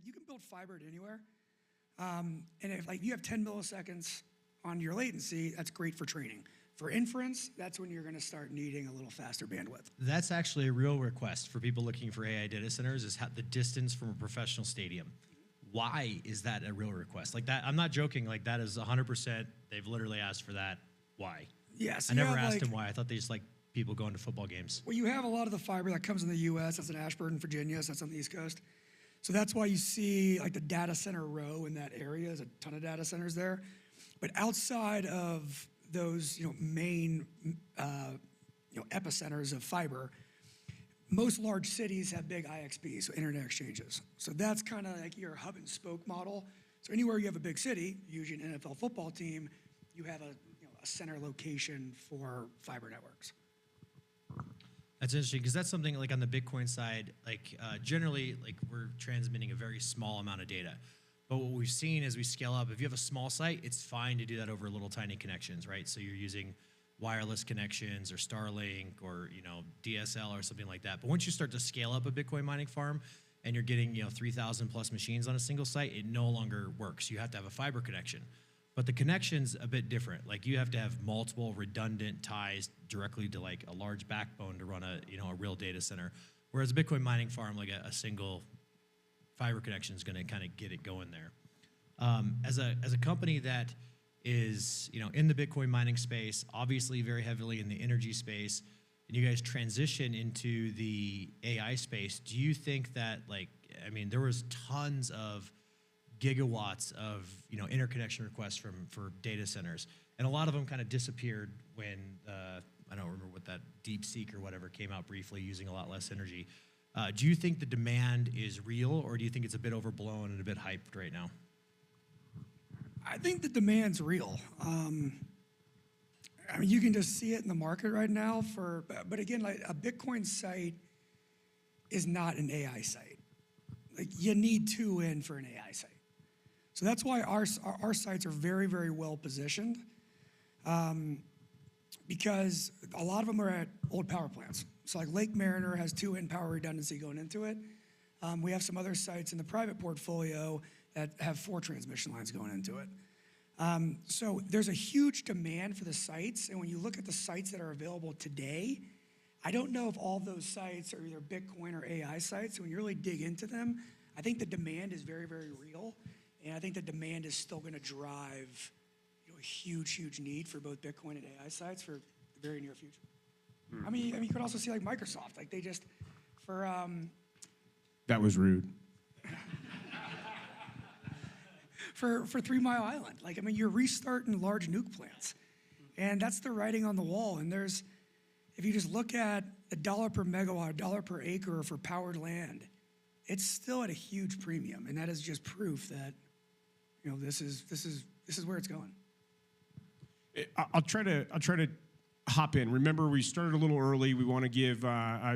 like you can build fiber at anywhere. And if like you have 10 milliseconds on your latency, that's great for training. For inference, that's when you're going to start needing a little faster bandwidth. That's actually a real request for people looking for AI data centers is the distance from a professional stadium. Why is that a real request? Like that, I'm not joking, like that is 100%, they've literally asked for that. Why? Yes. I never asked him why. I thought they just like people going to football games. Well, you have a lot of the fiber that comes in the U.S. That's in Ashburn, Virginia, so that's on the East Coast. So that's why you see like the data center row in that area. There's a ton of data centers there. But outside of those, main, epicenters of fiber, most large cities have big IXPs, so internet exchanges. So that's kind of like your hub and spoke model. So anywhere you have a big city, usually an NFL football team, you have a center location for fiber networks. That's interesting because that's something like on the Bitcoin side, like generally, like we're transmitting a very small amount of data. But what we've seen as we scale up, if you have a small site, it's fine to do that over little tiny connections, right? So you're using wireless connections or Starlink or DSL or something like that. But once you start to scale up a Bitcoin mining farm and you're getting 3,000 plus machines on a single site, it no longer works. You have to have a fiber connection. But the connection's a bit different. Like you have to have multiple redundant ties directly to like a large backbone to run a real data center. Whereas a Bitcoin mining farm, like a single fiber connection is going to kind of get it going there. As a company that is in the Bitcoin mining space, obviously very heavily in the energy space, and you guys transition into the AI space, do you think that there was tons of gigawatts of interconnection requests for data centers, and a lot of them kind of disappeared when I don't remember what that DeepSeek or whatever came out briefly, using a lot less energy. Do you think the demand is real, or do you think it's a bit overblown and a bit hyped right now? I think the demand's real. You can just see it in the market right now. But again, like a Bitcoin site is not an AI site. Like you need two in for an AI site. So that's why our sites are very, very well positioned, because a lot of them are at old power plants. So like Lake Mariner has 2 in power redundancy going into it. We have some other sites in the private portfolio that have 4 transmission lines going into it. So there's a huge demand for the sites. And when you look at the sites that are available today, I don't know if all those sites are either Bitcoin or AI sites. So when you really dig into them, I think the demand is very, very real. And I think the demand is still going to drive a huge, huge need for both Bitcoin and AI sites for the very near future. You could also see like Microsoft, like they just, for... That was rude. For 3 Mile Island. You're restarting large nuke plants. And that's the writing on the wall. And if you just look at the $1 per megawatt, $1 per acre for powered land, it's still at a huge premium. And that is just proof that, this is where it's going. I'll try to hop in. Remember, we started a little early. We want to give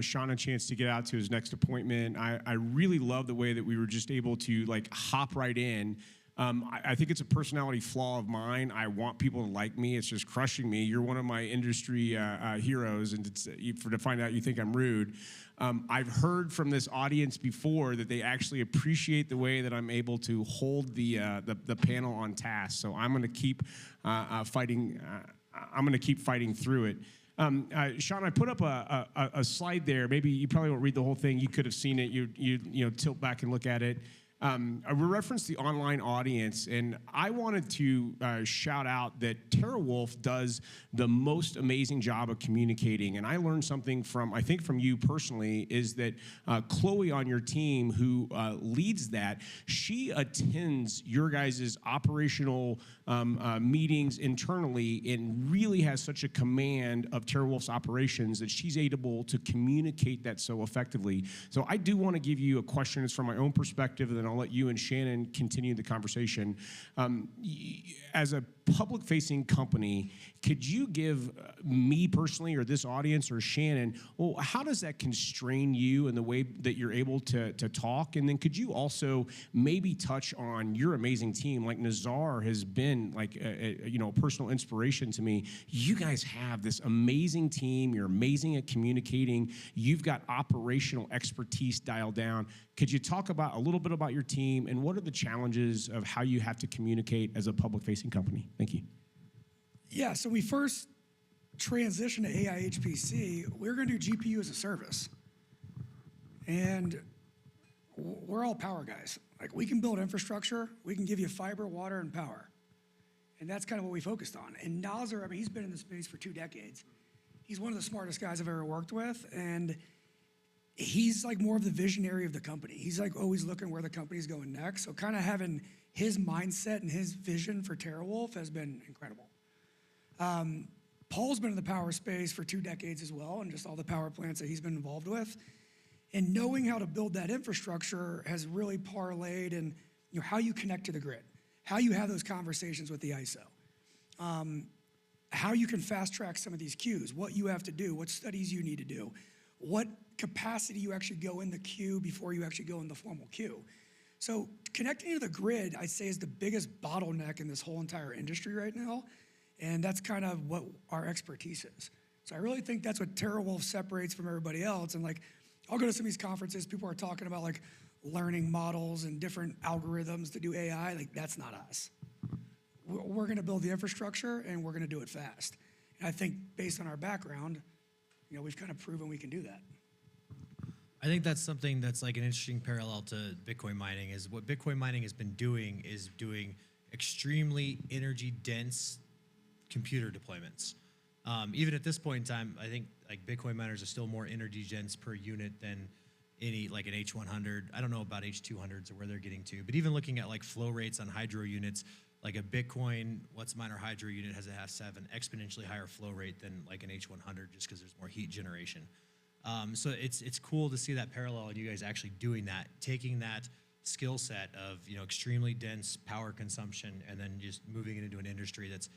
Sean a chance to get out to his next appointment. I really love the way that we were just able to hop right in. I think it's a personality flaw of mine. I want people to like me. It's just crushing me. You're one of my industry heroes, and to find out you think I'm rude. I've heard from this audience before that they actually appreciate the way that I'm able to hold the panel on task. So I'm going to keep fighting. I'm going to keep fighting through it. Sean, I put up a slide there. Maybe you probably won't read the whole thing. You could have seen it. You tilt back and look at it. I referenced the online audience, and I wanted to shout out that TeraWolf does the most amazing job of communicating. And I learned something from you personally, is that Chloe on your team, who leads that, she attends your guys' operational meetings internally and really has such a command of TeraWolf's operations that she's able to communicate that so effectively. So I do want to give you a question. It's from my own perspective, and then I'll let you and Shannon continue the conversation. As a public-facing company, could you give me personally, or this audience, or Shannon, well, how does that constrain you in the way that you're able to talk? And then could you also maybe touch on your amazing team? Like Nazar has been like a personal inspiration to me. You guys have this amazing team. You're amazing at communicating. You've got operational expertise dialed down. Could you talk about a little bit about your team, and what are the challenges of how you have to communicate as a public-facing company? Thank you. Yeah, so we first transitioned to AI HPC, we were going to do GPU as a service. And we're all power guys. Like, we can build infrastructure, we can give you fiber, water, and power. And that's kind of what we focused on. And Nazar, I mean, he's been in the space for 2 decades. He's one of the smartest guys I've ever worked with, and he's like more of the visionary of the company. He's like always looking where the company's going next. So kind of having his mindset and his vision for TeraWolf has been incredible. Paul's been in the power space for 2 decades as well, and just all the power plants that he's been involved with. And knowing how to build that infrastructure has really parlayed in how you connect to the grid, how you have those conversations with the ISO, how you can fast track some of these queues, what you have to do, what studies you need to do, what capacity you actually go in the queue before you actually go in the formal queue. So connecting to the grid, I'd say, is the biggest bottleneck in this whole entire industry right now. And that's kind of what our expertise is. So I really think that's what TeraWolf separates from everybody else. And like, I'll go to some of these conferences, people are talking about like learning models and different algorithms to do AI. Like, that's not us. We're going to build the infrastructure and we're going to do it fast. And I think based on our background, we've kind of proven we can do that. I think that's something that's like an interesting parallel to Bitcoin mining. Is what Bitcoin mining has been doing is doing extremely energy dense computer deployments. Even at this point in time, I think like Bitcoin miners are still more energy dense per unit than any like an H100. I don't know about H200s or where they're getting to, but even looking at like flow rates on hydro units, like a Bitcoin What's Miner hydro unit has an exponentially higher flow rate than like an H100 just because there's more heat generation. So it's cool to see that parallel and you guys actually doing that, taking that skill set of extremely dense power consumption and then just moving it into an industry that's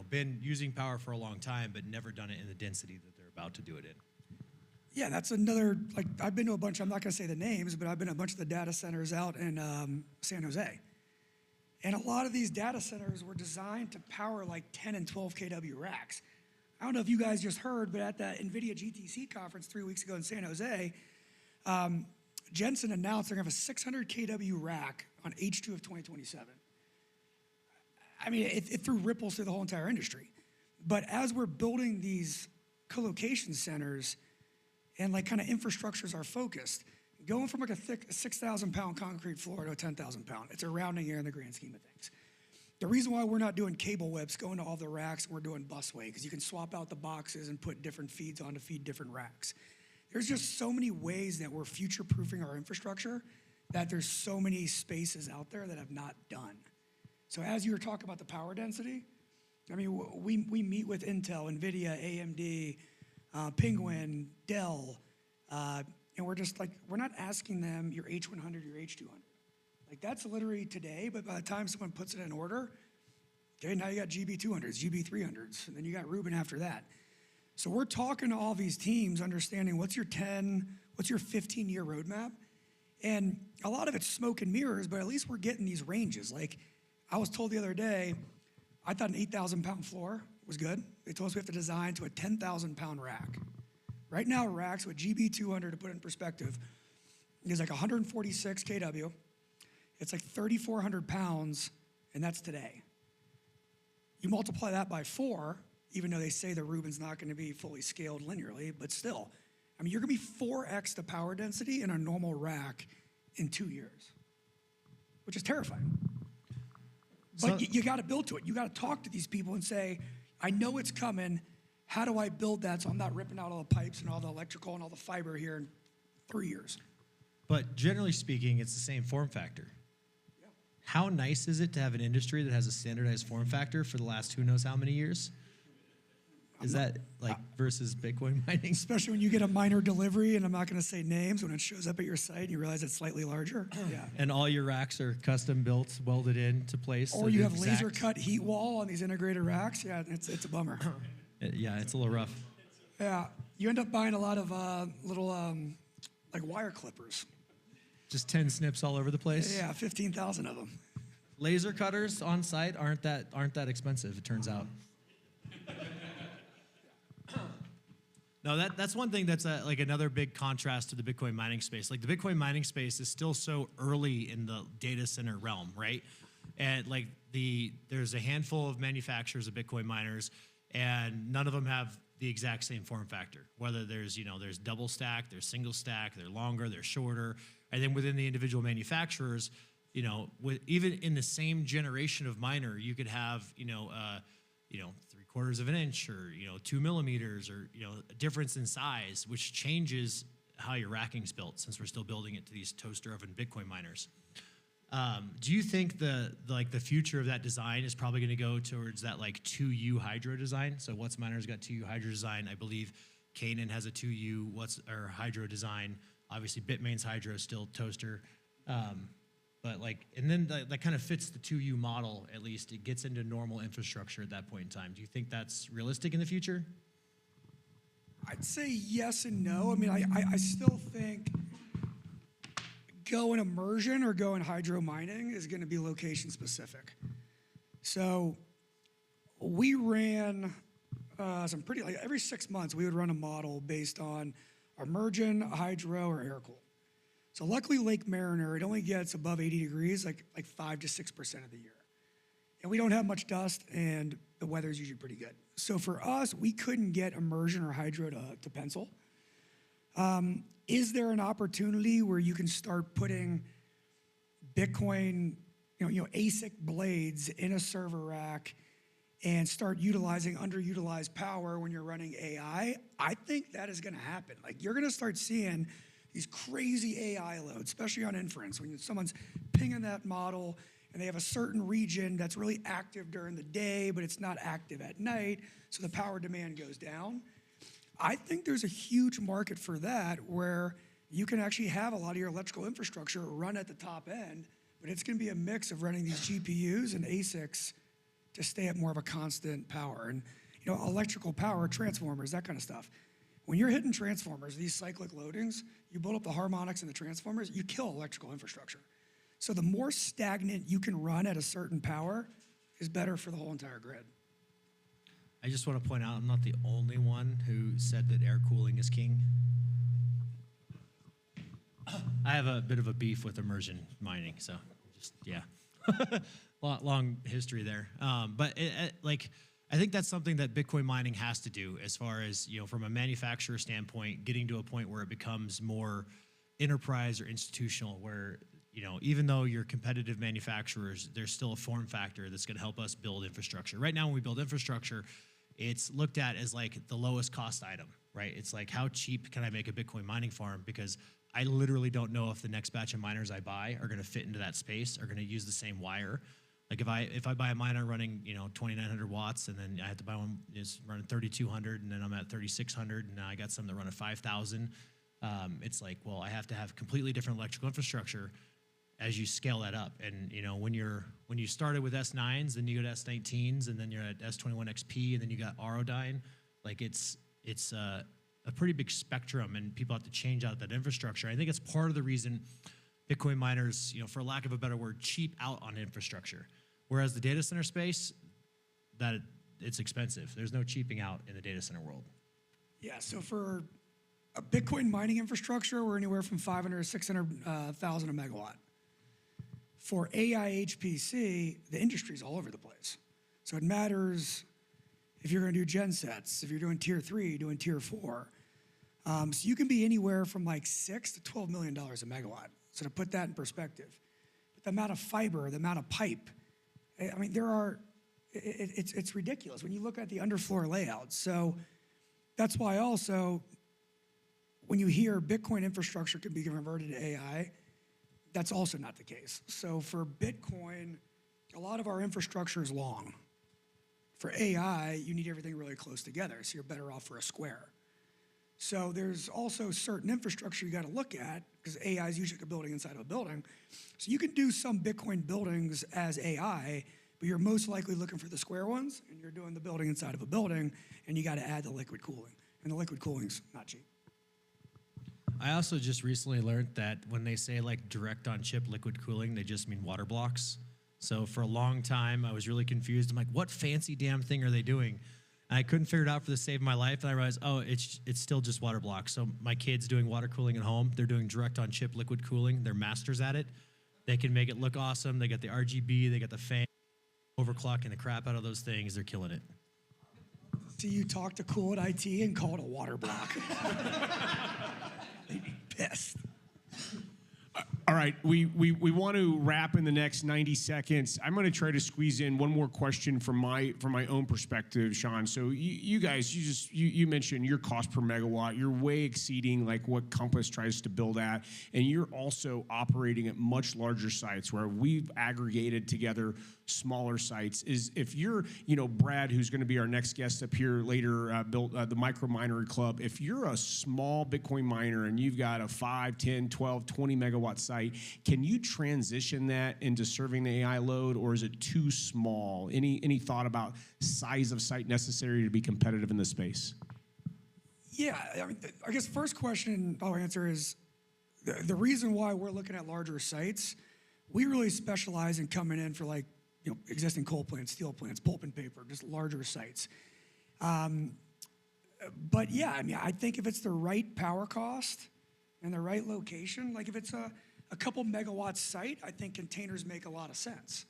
been using power for a long time, but never done it in the density that they're about to do it in. Yeah, that's another, like, I've been to a bunch, I'm not gonna say the names, but I've been to a bunch of the data centers out in San Jose. And a lot of these data centers were designed to power like 10 and 12 kW racks. I don't know if you guys just heard, but at the NVIDIA GTC conference 3 weeks ago in San Jose, Jensen announced they're gonna have a 600 kW rack on H2 of 2027. I mean, it threw ripples through the whole entire industry. But as we're building these co-location centers and like kind of infrastructures are focused, going from like a thick 6,000-pound concrete floor to a 10,000-pound, it's a rounding error in the grand scheme of things. The reason why we're not doing cable whips going to all the racks and we're doing busway, because you can swap out the boxes and put different feeds on to feed different racks. There's just so many ways that we're future-proofing our infrastructure that there's so many spaces out there that have not done. So as you were talking about the power density, I mean, we meet with Intel, NVIDIA, AMD, Penguin, Dell, and we're just like, we're not asking them your H100, your H200. Like, that's literally today, but by the time someone puts it in order, okay, now you got GB200s, GB300s, and then you got Rubin after that. So we're talking to all these teams, understanding what's your 15-year roadmap? And a lot of it's smoke and mirrors, but at least we're getting these ranges. Like, I was told the other day, I thought an 8,000-pound floor was good. They told us we have to design to a 10,000-pound rack. Right now, racks with GB200, to put it in perspective, is like 146 kW. It's like 3,400 pounds, and that's today. You multiply that by 4, even though they say the Rubin's not going to be fully scaled linearly, but still, I mean, you're going to be 4x the power density in a normal rack in 2 years, which is terrifying. But you got to build to it. You got to talk to these people and say, I know it's coming. How do I build that so I'm not ripping out all the pipes and all the electrical and all the fiber here in 3 years? But generally speaking, it's the same form factor. Yeah. How nice is it to have an industry that has a standardized form factor for the last who knows how many years? Is that like versus Bitcoin mining? Especially when you get a minor delivery, and I'm not going to say names, when it shows up at your site and you realize it's slightly larger. Yeah. And all your racks are custom built, welded into place. Or you have laser cut heat wall on these integrated racks. Yeah, it's a bummer. Yeah, it's a little rough. Yeah, you end up buying a lot of little like wire clippers. Just 10 snips all over the place. Yeah, 15,000 of them. Laser cutters on site aren't that expensive, it turns out. No, that's one thing that's like another big contrast to the Bitcoin mining space. Like the Bitcoin mining space is still so early in the data center realm, right? And like there's a handful of manufacturers of Bitcoin miners, and none of them have the exact same form factor. Whether there's there's double stack, there's single stack, they're longer, they're shorter, and then within the individual manufacturers, even in the same generation of miner, you could have 3/4 of an inch or 2 millimeters or a difference in size, which changes how your racking's built, since we're still building it to these toaster oven Bitcoin miners. Do you think the future of that design is probably going to go towards that like 2U hydro design? So What's Miner's got 2U hydro design. I believe Canaan has a 2U hydro design. Obviously Bitmain's hydro is still toaster. And then that kind of fits the 2U model, at least. It gets into normal infrastructure at that point in time. Do you think that's realistic in the future? I'd say yes and no. I mean, I still think going immersion or going hydro mining is going to be location specific. So we ran every 6 months we would run a model based on immersion, hydro, or air cool. So luckily Lake Mariner, it only gets above 80 degrees like 5 to 6% of the year. And we don't have much dust, and the weather's usually pretty good. So for us, we couldn't get immersion or hydro to pencil. Is there an opportunity where you can start putting Bitcoin, ASIC blades in a server rack and start utilizing underutilized power when you're running AI? I think that is going to happen. Like you're going to start seeing these crazy AI loads, especially on inference, when someone's pinging that model and they have a certain region that's really active during the day, but it's not active at night, so the power demand goes down. I think there's a huge market for that where you can actually have a lot of your electrical infrastructure run at the top end, but it's going to be a mix of running these GPUs and ASICs to stay at more of a constant power. And electrical power, transformers, that kind of stuff. When you're hitting transformers, these cyclic loadings, you build up the harmonics in the transformers, you kill electrical infrastructure. So the more stagnant you can run at a certain power is better for the whole entire grid. I just want to point out I'm not the only one who said that air cooling is king. I have a bit of a beef with immersion mining, so just, yeah. Long history there. But I think that's something that Bitcoin mining has to do as far as, from a manufacturer standpoint, getting to a point where it becomes more enterprise or institutional, where, even though you're competitive manufacturers, there's still a form factor that's going to help us build infrastructure. Right now, when we build infrastructure, it's looked at as like the lowest cost item, right? It's like, how cheap can I make a Bitcoin mining farm? Because I literally don't know if the next batch of miners I buy are going to fit into that space, are going to use the same wire. Like if I buy a miner running 2,900 watts, and then I have to buy one is running 3,200, and then I'm at 3,600, and now I got some that run at 5,000. It's like, well, I have to have completely different electrical infrastructure as you scale that up. And when you started with S9s, then you go to S19s, and then you're at S21 XP, and then you got Aurodyne. Like it's a pretty big spectrum, and people have to change out that infrastructure. I think it's part of the reason Bitcoin miners, for lack of a better word, cheap out on infrastructure. Whereas the data center space, that it's expensive. There's no cheaping out in the data center world. Yeah, so for a Bitcoin mining infrastructure, we're anywhere from 500 to 600,000 a megawatt. For AI HPC, the industry's all over the place. So it matters if you're going to do gensets, if you're doing tier 3, doing tier 4. So you can be anywhere from like $6 to $12 million a megawatt. So to put that in perspective, but the amount of fiber, the amount of pipe, I mean, it's ridiculous when you look at the underfloor layouts. So that's why also when you hear Bitcoin infrastructure can be converted to AI, that's also not the case. So for Bitcoin, a lot of our infrastructure is long. For AI, you need everything really close together, so you're better off for a square. So there's also certain infrastructure you got to look at, because AI is usually a building inside of a building. So you can do some Bitcoin buildings as AI, but you're most likely looking for the square ones, and you're doing the building inside of a building, and you got to add the liquid cooling. And the liquid cooling's not cheap. I also just recently learned that when they say like direct on chip liquid cooling, they just mean water blocks. So for a long time, I was really confused. I'm like, what fancy damn thing are they doing? And I couldn't figure it out for the save of my life. And I realized, oh, it's still just water blocks. So my kids doing water cooling at home, they're doing direct on chip liquid cooling. They're masters at it. They can make it look awesome. They got the RGB, they got the fan, overclocking the crap out of those things. They're killing it. See you talk to Cool at IT and call it a water block. They'd be pissed. All right, we want to wrap in the next 90 seconds. I'm going to try to squeeze in one more question from my own perspective, Sean. So you guys, you mentioned your cost per megawatt. You're way exceeding like what Compass tries to build at, and you're also operating at much larger sites where we've aggregated together smaller sites. Is if you're, Brad, who's going to be our next guest up here later, built the Micro Minery Club. If you're a small Bitcoin miner and you've got a 5, 10, 12, 20 megawatt site, can you transition that into serving the AI load, or is it too small? Any thought about size of site necessary to be competitive in this space? Yeah, I mean, I guess first question I'll answer is the reason why we're looking at larger sites. We really specialize in coming in for existing coal plants, steel plants, pulp and paper, just larger sites. But yeah, I mean, I think if it's the right power cost and the right location, like if it's a couple megawatt site, I think containers make a lot of sense.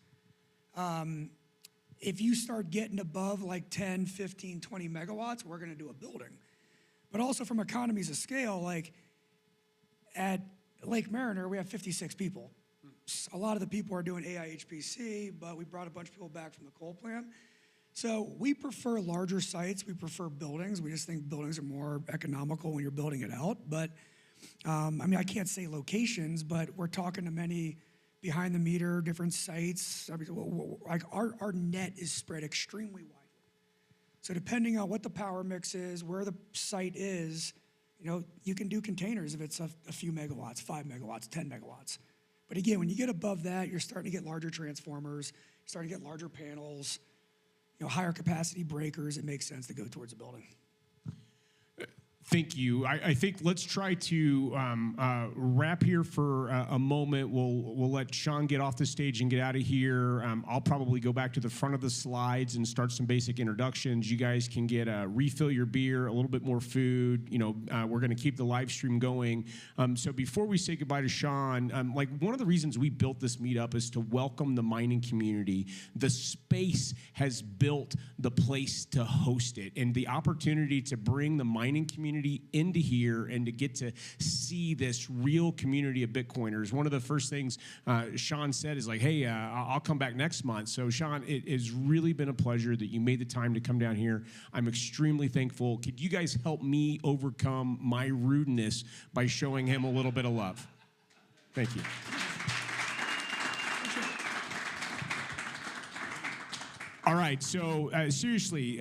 If you start getting above like 10, 15, 20 megawatts, we're gonna do a building. But also from economies of scale, like at Lake Mariner, we have 56 people. A lot of the people are doing AI HPC, but we brought a bunch of people back from the coal plant. So we prefer larger sites, we prefer buildings. We just think buildings are more economical when you're building it out. But I mean, I can't say locations, but we're talking to many behind the meter, different sites. I mean, like our net is spread extremely widely. So depending on what the power mix is, where the site is, you can do containers if it's a few megawatts, 5 megawatts, 10 megawatts. But again, when you get above that, you're starting to get larger transformers, you're starting to get larger panels, higher capacity breakers. It makes sense to go towards a building. Thank you. I think let's try to wrap here for a moment. We'll let Sean get off the stage and get out of here. I'll probably go back to the front of the slides and start some basic introductions. You guys can get refill your beer, a little bit more food. We're going to keep the live stream going. So before we say goodbye to Sean, like one of the reasons we built this meetup is to welcome the mining community. The space has built the place to host it, and the opportunity to bring the mining community into here and to get to see this real community of Bitcoiners. One of the first things Sean said is like, hey, I'll come back next month. So Sean, it has really been a pleasure that you made the time to come down here. I'm extremely thankful. Could you guys help me overcome my rudeness by showing him a little bit of love? Thank you. All right, so seriously,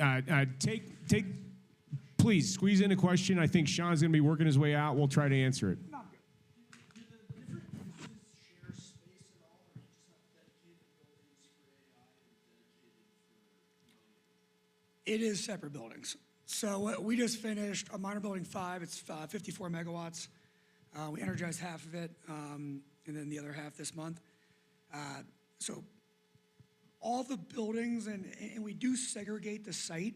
please squeeze in a question. I think Sean's going to be working his way out. We'll try to answer it. It is separate buildings. So we just finished a miner building 5. It's 54 megawatts. We energized half of it, and then the other half this month. So all the buildings, and we do segregate the site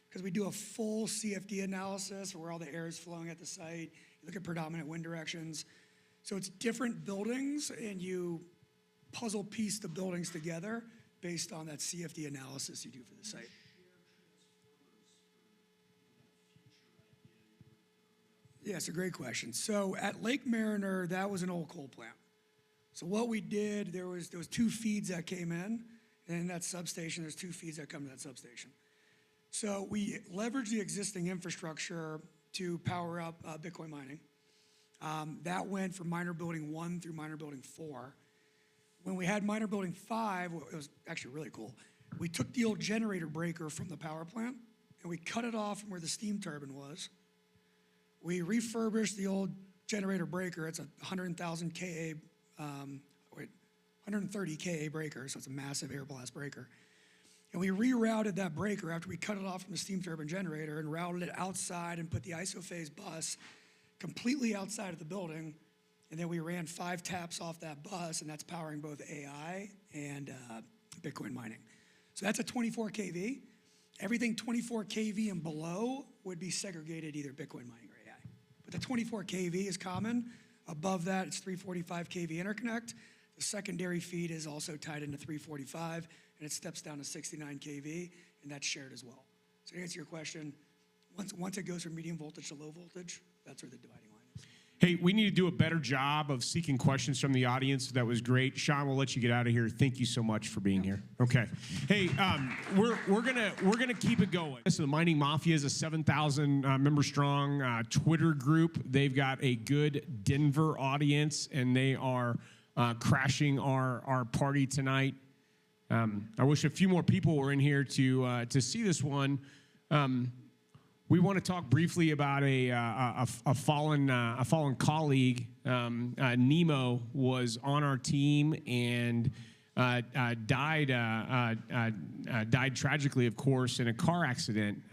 because we do a full CFD analysis where all the air is flowing at the site. You look at predominant wind directions. So it's different buildings, and you puzzle piece the buildings together based on that CFD analysis you do for the site. Yeah, it's a great question. So at Lake Mariner, that was an old coal plant. So what we did, there was 2 feeds that came in, and in that substation, there's 2 feeds that come to that substation. So we leveraged the existing infrastructure to power up Bitcoin mining. That went from miner building 1 through miner building 4. When we had miner building 5, it was actually really cool. We took the old generator breaker from the power plant, and we cut it off from where the steam turbine was. We refurbished the old generator breaker. It's a 100,000 KA, 130 KA breaker, so it's a massive air blast breaker. And we rerouted that breaker after we cut it off from the steam turbine generator and routed it outside and put the isophase bus completely outside of the building. And then we ran 5 taps off that bus, and that's powering both AI and Bitcoin mining. So that's a 24 kV. Everything 24 kV and below would be segregated either Bitcoin mining or AI. But the 24 kV is common. Above that, it's 345 kV interconnect. The secondary feed is also tied into 345, and it steps down to 69 kV, and that's shared as well. So to answer your question, once it goes from medium voltage to low voltage, that's where the dividing line is. Hey, we need to do a better job of seeking questions from the audience. That was great. Sean, we'll let you get out of here. Thank you so much for being here. Okay. Hey, we're gonna keep it going. So the Mining Mafia is a 7,000 member strong Twitter group. They've got a good Denver audience, and they are crashing our party tonight. I wish a few more people were in here to see this one. We want to talk briefly about a fallen colleague. Nemo was on our team and died tragically, of course, in a car accident.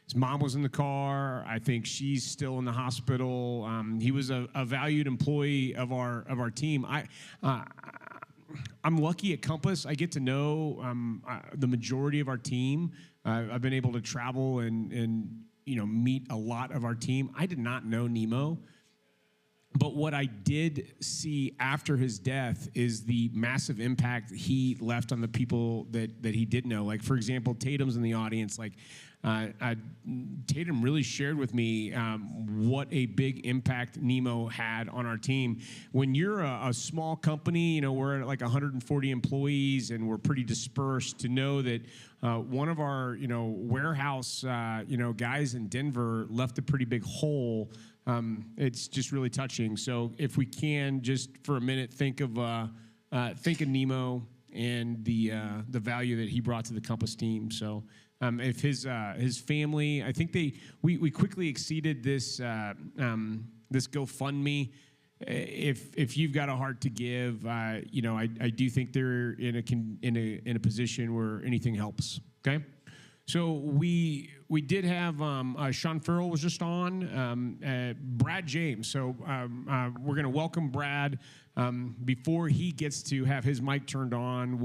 His mom was in the car. I think she's still in the hospital. He was a valued employee of our team. I'm lucky at Compass. I get to know the majority of our team. I've been able to travel and meet a lot of our team. I did not know Nemo, but what I did see after his death is the massive impact he left on the people that he did know. Like, for example, Tatum's in the audience. Like, Tatum really shared with me what a big impact Nemo had on our team. When you're a small company, we're at like 140 employees and we're pretty dispersed, to know that one of our, warehouse, guys in Denver left a pretty big hole. It's just really touching. So if we can, just for a minute, think of Nemo and the value that he brought to the Compass team. So if his family, I think we quickly exceeded this this GoFundMe. If you've got a heart to give, I do think they're in a position where anything helps. Okay. So we did have Sean Farrell was just on, Brad James. So we're going to welcome Brad. Before he gets to have his mic turned on,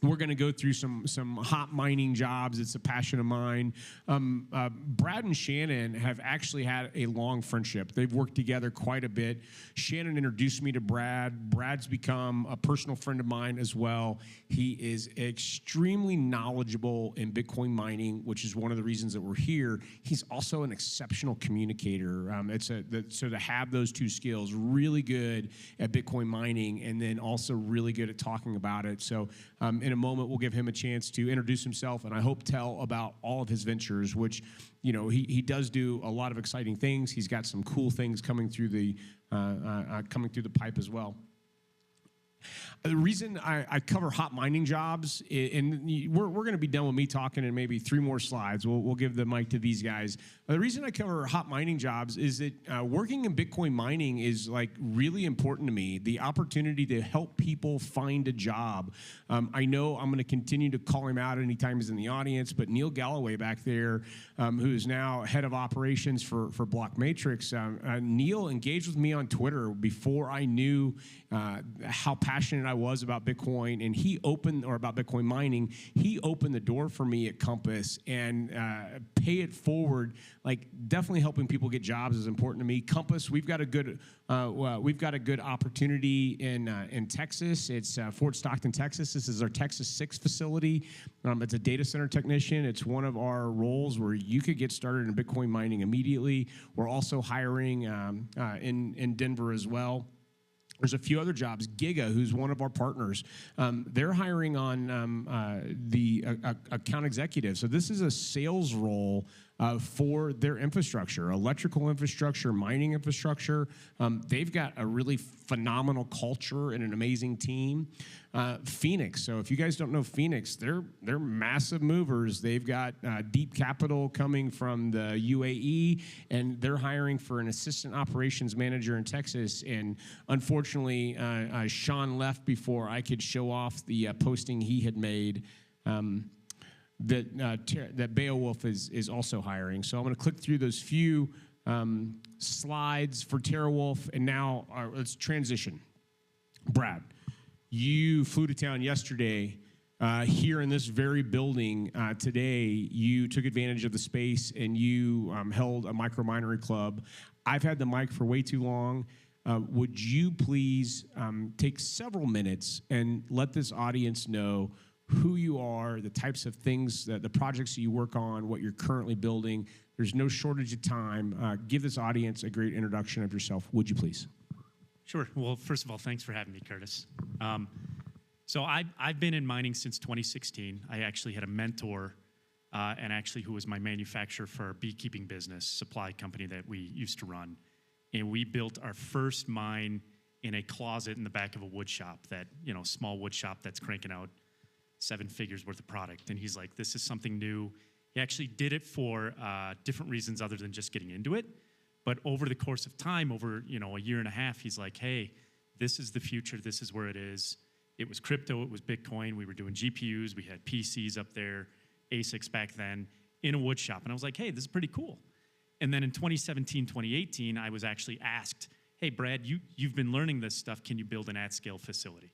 we're going to go through some hot mining jobs. It's a passion of mine. Brad and Shannon have actually had a long friendship. They've worked together quite a bit. Shannon introduced me to Brad. Brad's become a personal friend of mine as well. He is extremely knowledgeable in Bitcoin mining, which is one of the reasons that we're here. He's also an exceptional communicator. So to have those two skills, really good at Bitcoin mining and then also really good at talking about it. So in a moment, we'll give him a chance to introduce himself and I hope tell about all of his ventures, which, he does do a lot of exciting things. He's got some cool things coming through the pipe as well. The reason I cover hot mining jobs, and we're going to be done with me talking in maybe 3 more slides. We'll give the mic to these guys. The reason I cover hot mining jobs is that working in Bitcoin mining is like really important to me. The opportunity to help people find a job. I know I'm going to continue to call him out anytime he's in the audience, but Neil Galloway back there, who is now head of operations for Block Matrix, Neil engaged with me on Twitter before I knew how passionate I was about Bitcoin, and about Bitcoin mining. He opened the door for me at Compass, and pay it forward. Like, definitely helping people get jobs is important to me. Compass, we've got a good opportunity in Texas. It's Fort Stockton, Texas. This is our Texas 6 facility. It's a data center technician. It's one of our roles where you could get started in Bitcoin mining immediately. We're also hiring in Denver as well. There's a few other jobs. Giga, who's one of our partners, they're hiring on the account executive. So this is a sales role for their infrastructure, electrical infrastructure, mining infrastructure. They've got a really phenomenal culture and an amazing team. Phoenix. So if you guys don't know Phoenix, they're massive movers. They've got deep capital coming from the UAE, and they're hiring for an assistant operations manager in Texas. And unfortunately, Sean left before I could show off the posting he had made. That Beowulf is also hiring. So I'm going to click through those few slides for TerraWolf, and now let's transition. Brad, you flew to town yesterday here in this very building today, you took advantage of the space and you held a microminery club. I've had the mic for way too long. Would you please take several minutes and let this audience know who you are, the types of things, the projects that you work on, what you're currently building? There's no shortage of time. Give this audience a great introduction of yourself, would you please? Sure. Well, first of all, thanks for having me, Curtis. So I've been in mining since 2016. I actually had a mentor, and actually who was my manufacturer for our beekeeping business, supply company that we used to run. And we built our first mine in a closet in the back of a wood shop, that, small wood shop that's cranking out 7 figures worth of product. And he's like, this is something new. He actually did it for different reasons other than just getting into it. But over the course of time, over a year and a half, he's like, hey, this is the future. This is where it is. It was crypto. It was Bitcoin. We were doing GPUs. We had PCs up there, ASICs back then, in a wood shop. And I was like, hey, this is pretty cool. And then in 2017, 2018, I was actually asked, hey, Brad, you've been learning this stuff. Can you build an at-scale facility?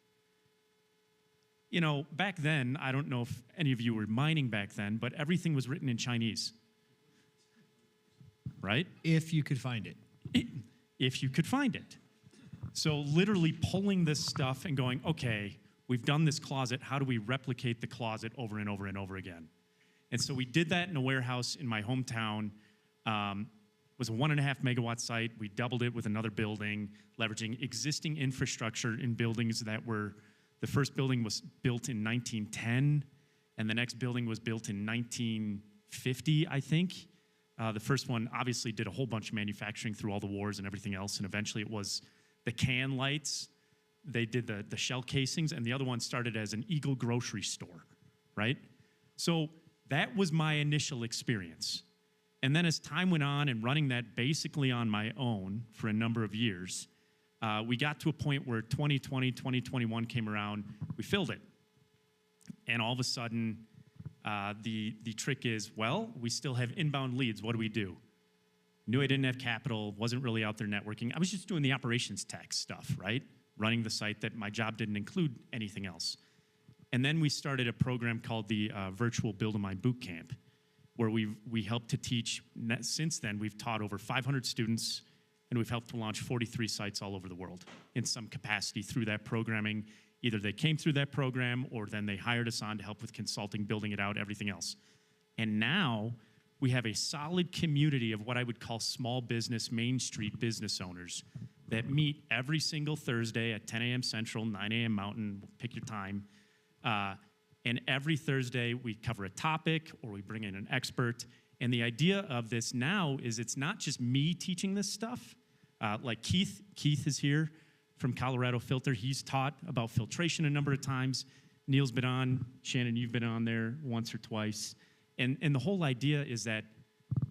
Back then, I don't know if any of you were mining back then, but everything was written in Chinese. Right? If you could find it. If you could find it. So literally pulling this stuff and going, okay, we've done this closet. How do we replicate the closet over and over and over again? And so we did that in a warehouse in my hometown. It was a 1.5 megawatt site. We doubled it with another building, leveraging existing infrastructure in buildings that were, the first building was built in 1910, and the next building was built in 1950, I think. The first one obviously did a whole bunch of manufacturing through all the wars and everything else, and eventually it was the can lights. They did the shell casings, and the other one started as an Eagle grocery store, right? So that was my initial experience. And then as time went on and running that basically on my own for a number of years, we got to a point where 2020, 2021 came around, we filled it. And all of a sudden, the trick is, well, we still have inbound leads. What do we do? Knew I didn't have capital, wasn't really out there networking. I was just doing the operations tech stuff, right? Running the site that my job didn't include anything else. And then we started a program called the Virtual Build-A-Mine Bootcamp, where we helped to teach. Since then, we've taught over 500 students, and we've helped to launch 43 sites all over the world in some capacity through that programming. Either they came through that program, or then they hired us on to help with consulting, building it out, everything else. And now we have a solid community of what I would call small business, Main Street business owners that meet every single Thursday at 10 a.m. Central, 9 a.m. Mountain, pick your time. And every Thursday we cover a topic or we bring in an expert. And the idea of this now is it's not just me teaching this stuff. Like Keith is here from Colorado Filter. He's taught about filtration a number of times. Neil's been on. Shannon, you've been on there once or twice. And the whole idea is that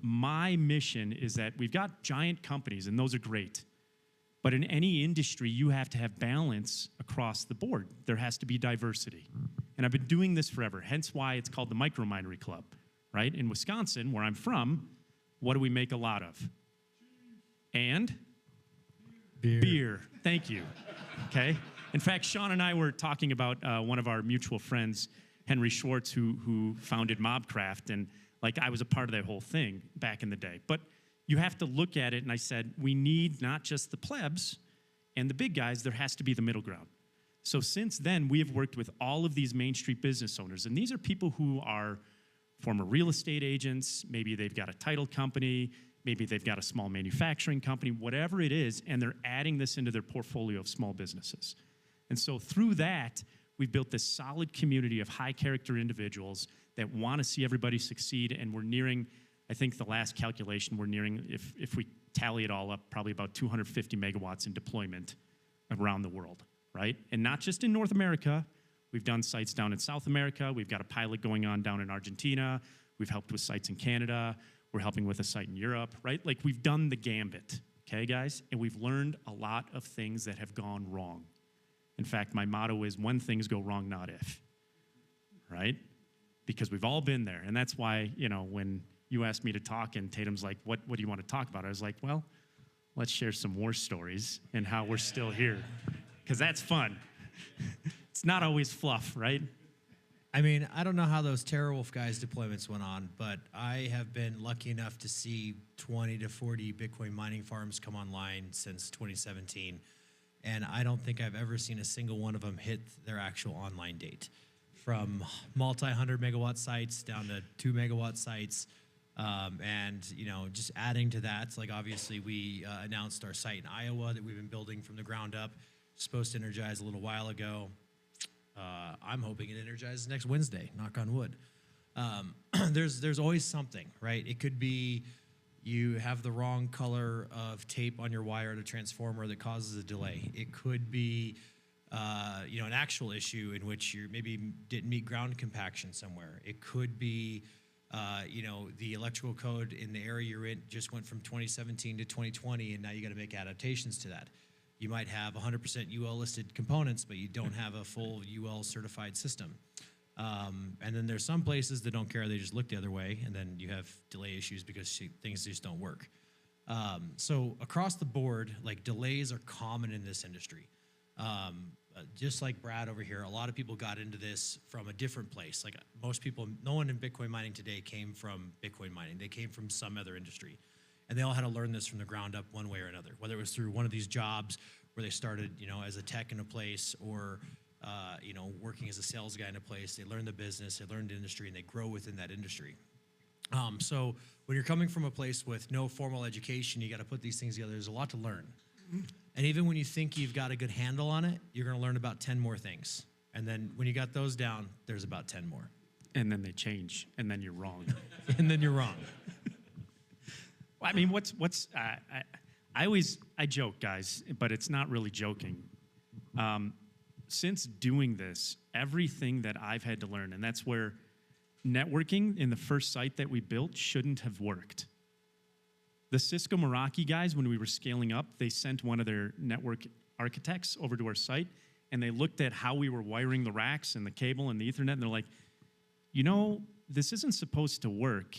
my mission is that we've got giant companies, and those are great. But in any industry, you have to have balance across the board. There has to be diversity. And I've been doing this forever, hence why it's called the Microminery Club, right? In Wisconsin, where I'm from, what do we make a lot of? And? Beer. Thank you. Okay? In fact, Sean and I were talking about one of our mutual friends, Henry Schwartz, who founded Mobcraft, and I was a part of that whole thing back in the day. But you have to look at it, and I said, we need not just the plebs and the big guys, there has to be the middle ground. So since then, we have worked with all of these Main Street business owners, and these are people who are former real estate agents, maybe they've got a title company, maybe they've got a small manufacturing company, whatever it is, and they're adding this into their portfolio of small businesses. And so through that, we've built this solid community of high-character individuals that want to see everybody succeed, and we're nearing, I think the last calculation, we're nearing, if we tally it all up, probably about 250 megawatts in deployment around the world, right? And not just in North America. We've done sites down in South America. We've got a pilot going on down in Argentina. We've helped with sites in Canada. We're helping with a site in Europe, right? We've done the gambit, okay, guys? And we've learned a lot of things that have gone wrong. In fact, my motto is, when things go wrong, not if, right? Because we've all been there. And that's why, when you asked me to talk and Tatum's like, what do you want to talk about? I was like, well, let's share some war stories and how we're still here. Because that's fun. It's not always fluff, right? I mean, I don't know how those TerraWolf guys' deployments went on, but I have been lucky enough to see 20 to 40 Bitcoin mining farms come online since 2017. And I don't think I've ever seen a single one of them hit their actual online date. From multi-100 megawatt sites down to 2 megawatt sites. And, you know, just adding to that, like obviously we announced our site in Iowa that we've been building from the ground up. Supposed to energize a little while ago. I'm hoping it energizes next Wednesday, knock on wood. There's always something, right? It could be you have the wrong color of tape on your wire at a transformer that causes a delay. It could be you know, an actual issue in which you maybe didn't meet ground compaction somewhere. It could be you know, the electrical code in the area you're in just went from 2017 to 2020, and now you got to make adaptations to that. You might have 100% UL listed components, but you don't have a full UL certified system. And then there's some places that don't care, they just look the other way, and then you have delay issues because things just don't work. So across the board, like delays are common in this industry. Just like Brad over here, a lot of people got into this from a different place. Like most people, no one in Bitcoin mining today came from Bitcoin mining. They came from some other industry. And they all had to learn this from the ground up one way or another, whether it was through one of these jobs where they started, you know, as a tech in a place or, you know, working as a sales guy in a place. They learn the business, they learn the industry, and they grow within that industry. So when you're coming from a place with no formal education, you got to put these things together. There's a lot to learn. And even when you think you've got a good handle on it, you're going to learn about 10 more things. And then when you got those down, there's about 10 more. And then they change, and then you're wrong. And then you're wrong. Well, I mean, I joke, guys, but it's not really joking. Since doing this, everything that I've had to learn, and that's where networking in the first site that we built shouldn't have worked. The Cisco Meraki guys, when we were scaling up, they sent one of their network architects over to our site, and they looked at how we were wiring the racks and the cable and the Ethernet, and they're like, you know, this isn't supposed to work,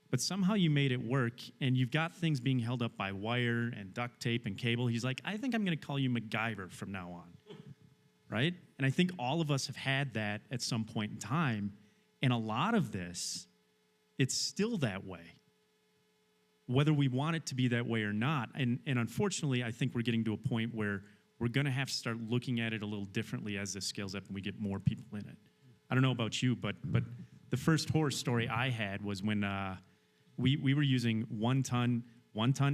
but somehow you made it work, and you've got things being held up by wire and duct tape and cable. He's like, I think I'm going to call you MacGyver from now on, right? And I think all of us have had that at some point in time, and a lot of this, it's still that way, whether we want it to be that way or not. And unfortunately, I think we're getting to a point where we're going to have to start looking at it a little differently as this scales up and we get more people in it. I don't know about you, but the first horror story I had was when we were using one-ton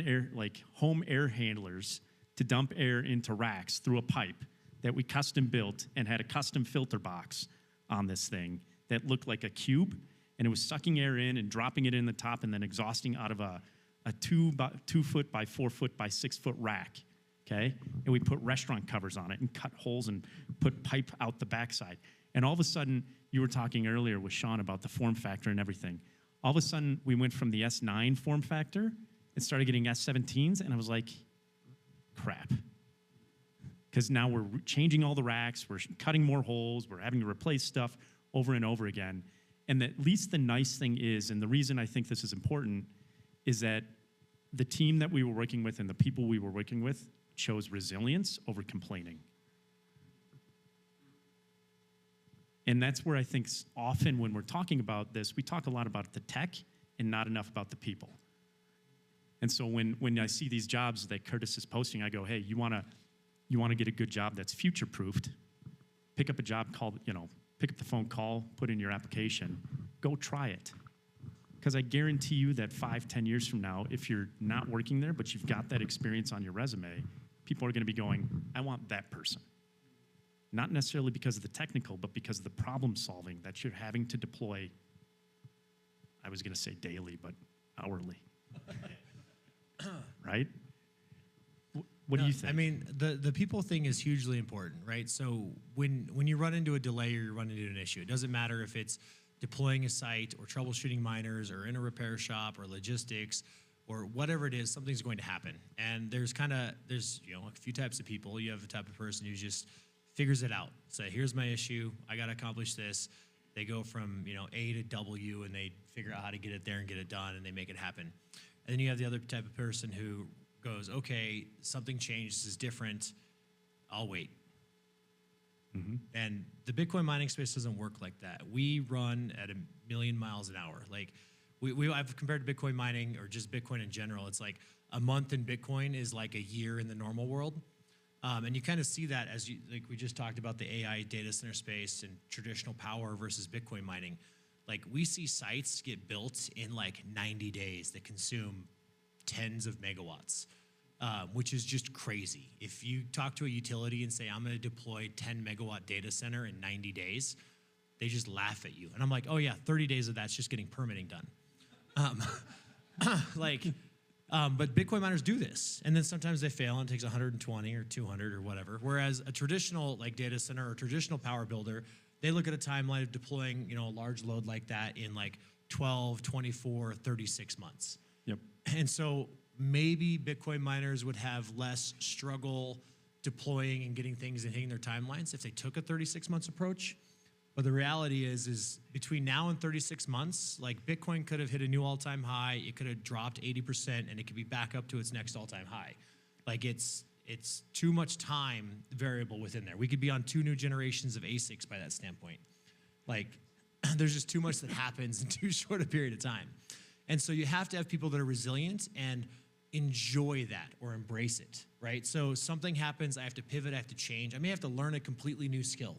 air, like home air handlers to dump air into racks through a pipe that we custom built and had a custom filter box on this thing that looked like a cube, and it was sucking air in and dropping it in the top and then exhausting out of a 2 foot by 4 foot by 6 foot rack, okay? And we put restaurant covers on it and cut holes and put pipe out the backside. And all of a sudden, you were talking earlier with Sean about the form factor and everything. All of a sudden, we went from the S9 form factor and started getting S17s, and I was like, crap. Because now we're changing all the racks, we're cutting more holes, we're having to replace stuff over and over again. And at least the nice thing is, and the reason I think this is important, is that the team that we were working with and the people we were working with chose resilience over complaining. And that's where I think often when we're talking about this, we talk a lot about the tech and not enough about the people. And so when I see these jobs that Curtis is posting, I go, hey, you want to get a good job that's future-proofed, pick up a job called, you know, pick up the phone, call, put in your application, go try it. Because I guarantee you that 5-10 years from now, if you're not working there, but you've got that experience on your resume, people are going to be going, I want that person. Not necessarily because of the technical, but because of the problem solving that you're having to deploy, I was going to say daily, but hourly. Right? What do you think? I mean, the people thing is hugely important, right? So when you run into a delay or you run into an issue, it doesn't matter if it's deploying a site or troubleshooting miners or in a repair shop or logistics or whatever it is, something's going to happen. And there's you know, a few types of people. You have the type of person who just figures it out. Say, here's my issue. I got to accomplish this. They go from, you know, A to W and they figure out how to get it there and get it done and they make it happen. And then you have the other type of person who goes, okay, something changed, this is different, I'll wait. And the Bitcoin mining space doesn't work like that. We run at 1,000,000 miles an hour. Like I've compared to Bitcoin mining or just Bitcoin in general. It's like a month in Bitcoin is like a year in the normal world. And you kind of see that as like we just talked about the AI data center space and traditional power versus Bitcoin mining. Like we see sites get built in like 90 days that consume tens of megawatts, which is just crazy. If you talk to a utility and say, I'm going to deploy 10 megawatt data center in 90 days, they just laugh at you. And I'm like, oh yeah, 30 days of that's just getting permitting done. But Bitcoin miners do this, and then sometimes they fail and it takes 120 or 200 or whatever. Whereas a traditional like data center or traditional power builder, they look at a timeline of deploying, a large load like that in like 12, 24, 36 months. Yep. And so maybe Bitcoin miners would have less struggle deploying and getting things and hitting their timelines if they took a 36 months approach. But the reality is between now and 36 months, like Bitcoin could have hit a new all-time high, it could have dropped 80%, and it could be back up to its next all-time high. Like it's too much time variable within there. We could be on 2 new generations of ASICs by that standpoint. Like there's just too much that happens in too short a period of time. And so you have to have people that are resilient and enjoy that or embrace it, right? So something happens, I have to pivot, I have to change. I may have to learn a completely new skill.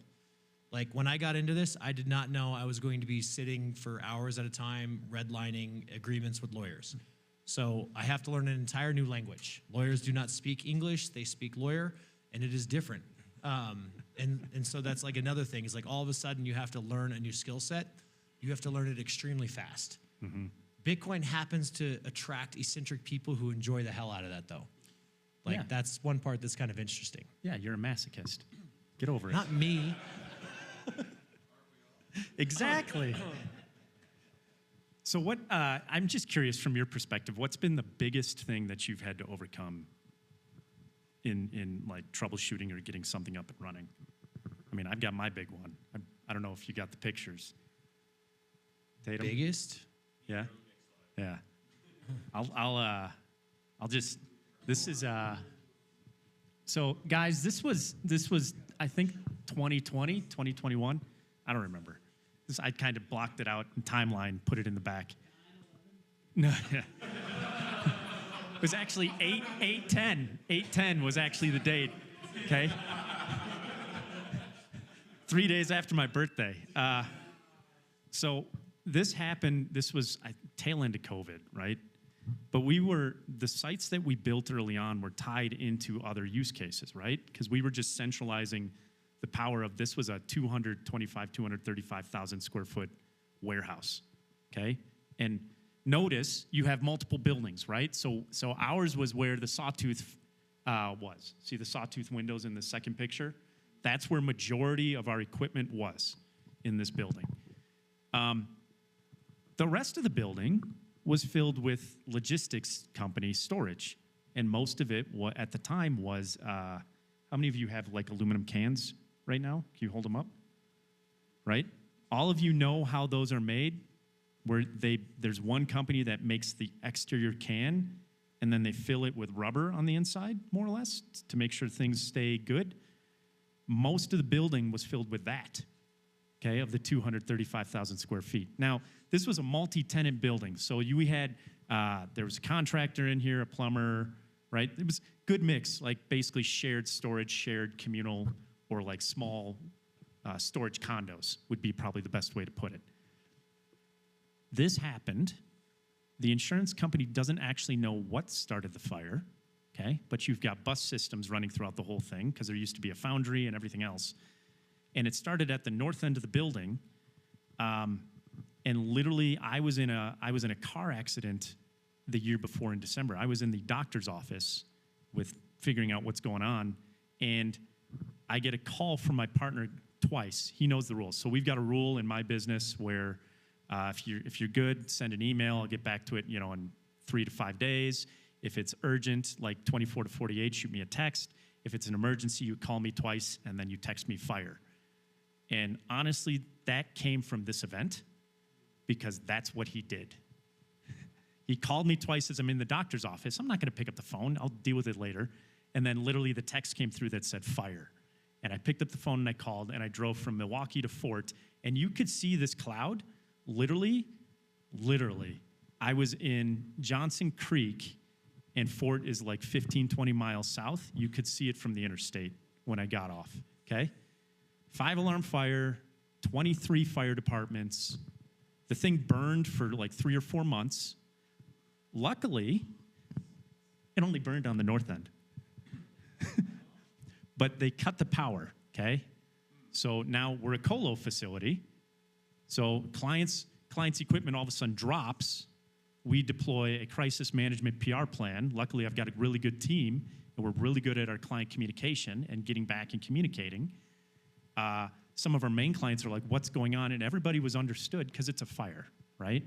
Like when I got into this, I did not know I was going to be sitting for hours at a time redlining agreements with lawyers. So I have to learn an entire new language. Lawyers do not speak English, they speak lawyer, and it is different. And so that's like another thing is like all of a sudden you have to learn a new skill set. You have to learn it extremely fast. Bitcoin happens to attract eccentric people who enjoy the hell out of that though. Like that's one part that's kind of interesting. Yeah, you're a masochist. Get over it. Not me. Exactly. So what, I'm just curious from your perspective, what's been the biggest thing that you've had to overcome in like troubleshooting or getting something up and running? I mean, I've got my big one. I don't know if you got the pictures. Tatum? Biggest? Yeah? Yeah. I'll just, this is, so guys, this was, I think 2020, 2021. I don't remember. I kind of blocked it out in timeline, put it in the back. No, yeah. It was actually 8/10. 8/10 was actually the date, okay? 3 days after my birthday. So this happened, this was tail end of COVID, right? But the sites that we built early on were tied into other use cases, right? Because we were just centralizing the power of, this was a 235,000 square foot warehouse, okay? And notice you have multiple buildings, right? So ours was where the sawtooth was. See the sawtooth windows in the second picture? That's where majority of our equipment was in this building. The rest of the building was filled with logistics company storage. And most of it at the time was, how many of you have like aluminum cans right now? Can you hold them up? Right? All of you know how those are made, where there's one company that makes the exterior can, and then they fill it with rubber on the inside, more or less, to make sure things stay good. Most of the building was filled with that, okay, of the 235,000 square feet. Now, this was a multi-tenant building, so we had, there was a contractor in here, a plumber, right? It was good mix, like basically shared storage, shared communal, or like small storage condos would be probably the best way to put it. This happened. The insurance company doesn't actually know what started the fire, okay? But you've got bus systems running throughout the whole thing because there used to be a foundry and everything else. And it started at the north end of the building. And literally, I was in a car accident the year before in December. I was in the doctor's office with figuring out what's going on, and I get a call from my partner twice. He knows the rules. So we've got a rule in my business where if you're good, send an email. I'll get back to it, in 3 to 5 days. If it's urgent, like 24 to 48, shoot me a text. If it's an emergency, you call me twice, and then you text me fire. And honestly, that came from this event because that's what he did. He called me twice as I'm in the doctor's office. I'm not going to pick up the phone. I'll deal with it later. And then literally the text came through that said fire. And I picked up the phone and I called and I drove from Milwaukee to Fort, and you could see this cloud literally. I was in Johnson Creek, and Fort is like 15, 20 miles south. You could see it from the interstate when I got off, okay? 5-alarm fire, 23 fire departments. The thing burned for like 3 or 4 months. Luckily, it only burned on the north end. But they cut the power, okay? So now we're a colo facility. So clients' equipment all of a sudden drops. We deploy a crisis management PR plan. Luckily, I've got a really good team, and we're really good at our client communication and getting back and communicating. Some of our main clients are like, what's going on? And everybody was understood because it's a fire, right?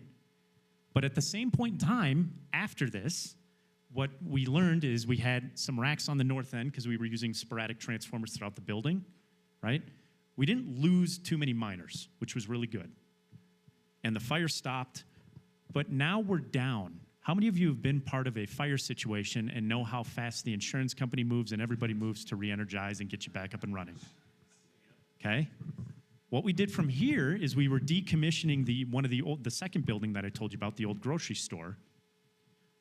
But at the same point in time, after this, what we learned is we had some racks on the north end because we were using sporadic transformers throughout the building, right? We didn't lose too many miners, which was really good. And the fire stopped, but now we're down. How many of you have been part of a fire situation and know how fast the insurance company moves and everybody moves to re-energize and get you back up and running? Okay? What we did from here is we were decommissioning the second building that I told you about, the old grocery store.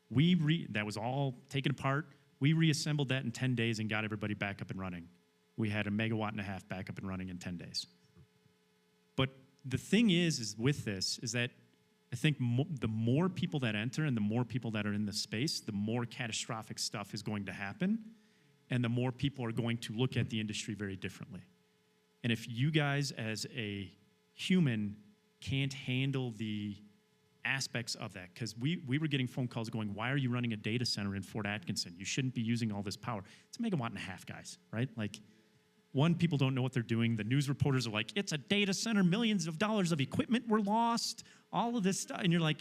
That was all taken apart. We reassembled that in 10 days and got everybody back up and running. We had 1.5 megawatts back up and running in 10 days. But the thing is with this, is that I think the more people that enter and the more people that are in the space, the more catastrophic stuff is going to happen, and the more people are going to look at the industry very differently. And if you guys as a human can't handle the aspects of that, because we were getting phone calls going, why are you running a data center in Fort Atkinson? You shouldn't be using all this power. It's 1.5 megawatts, guys, right? Like, one, people don't know what they're doing. The news reporters are like, it's a data center, millions of dollars of equipment were lost, all of this stuff. And you're like,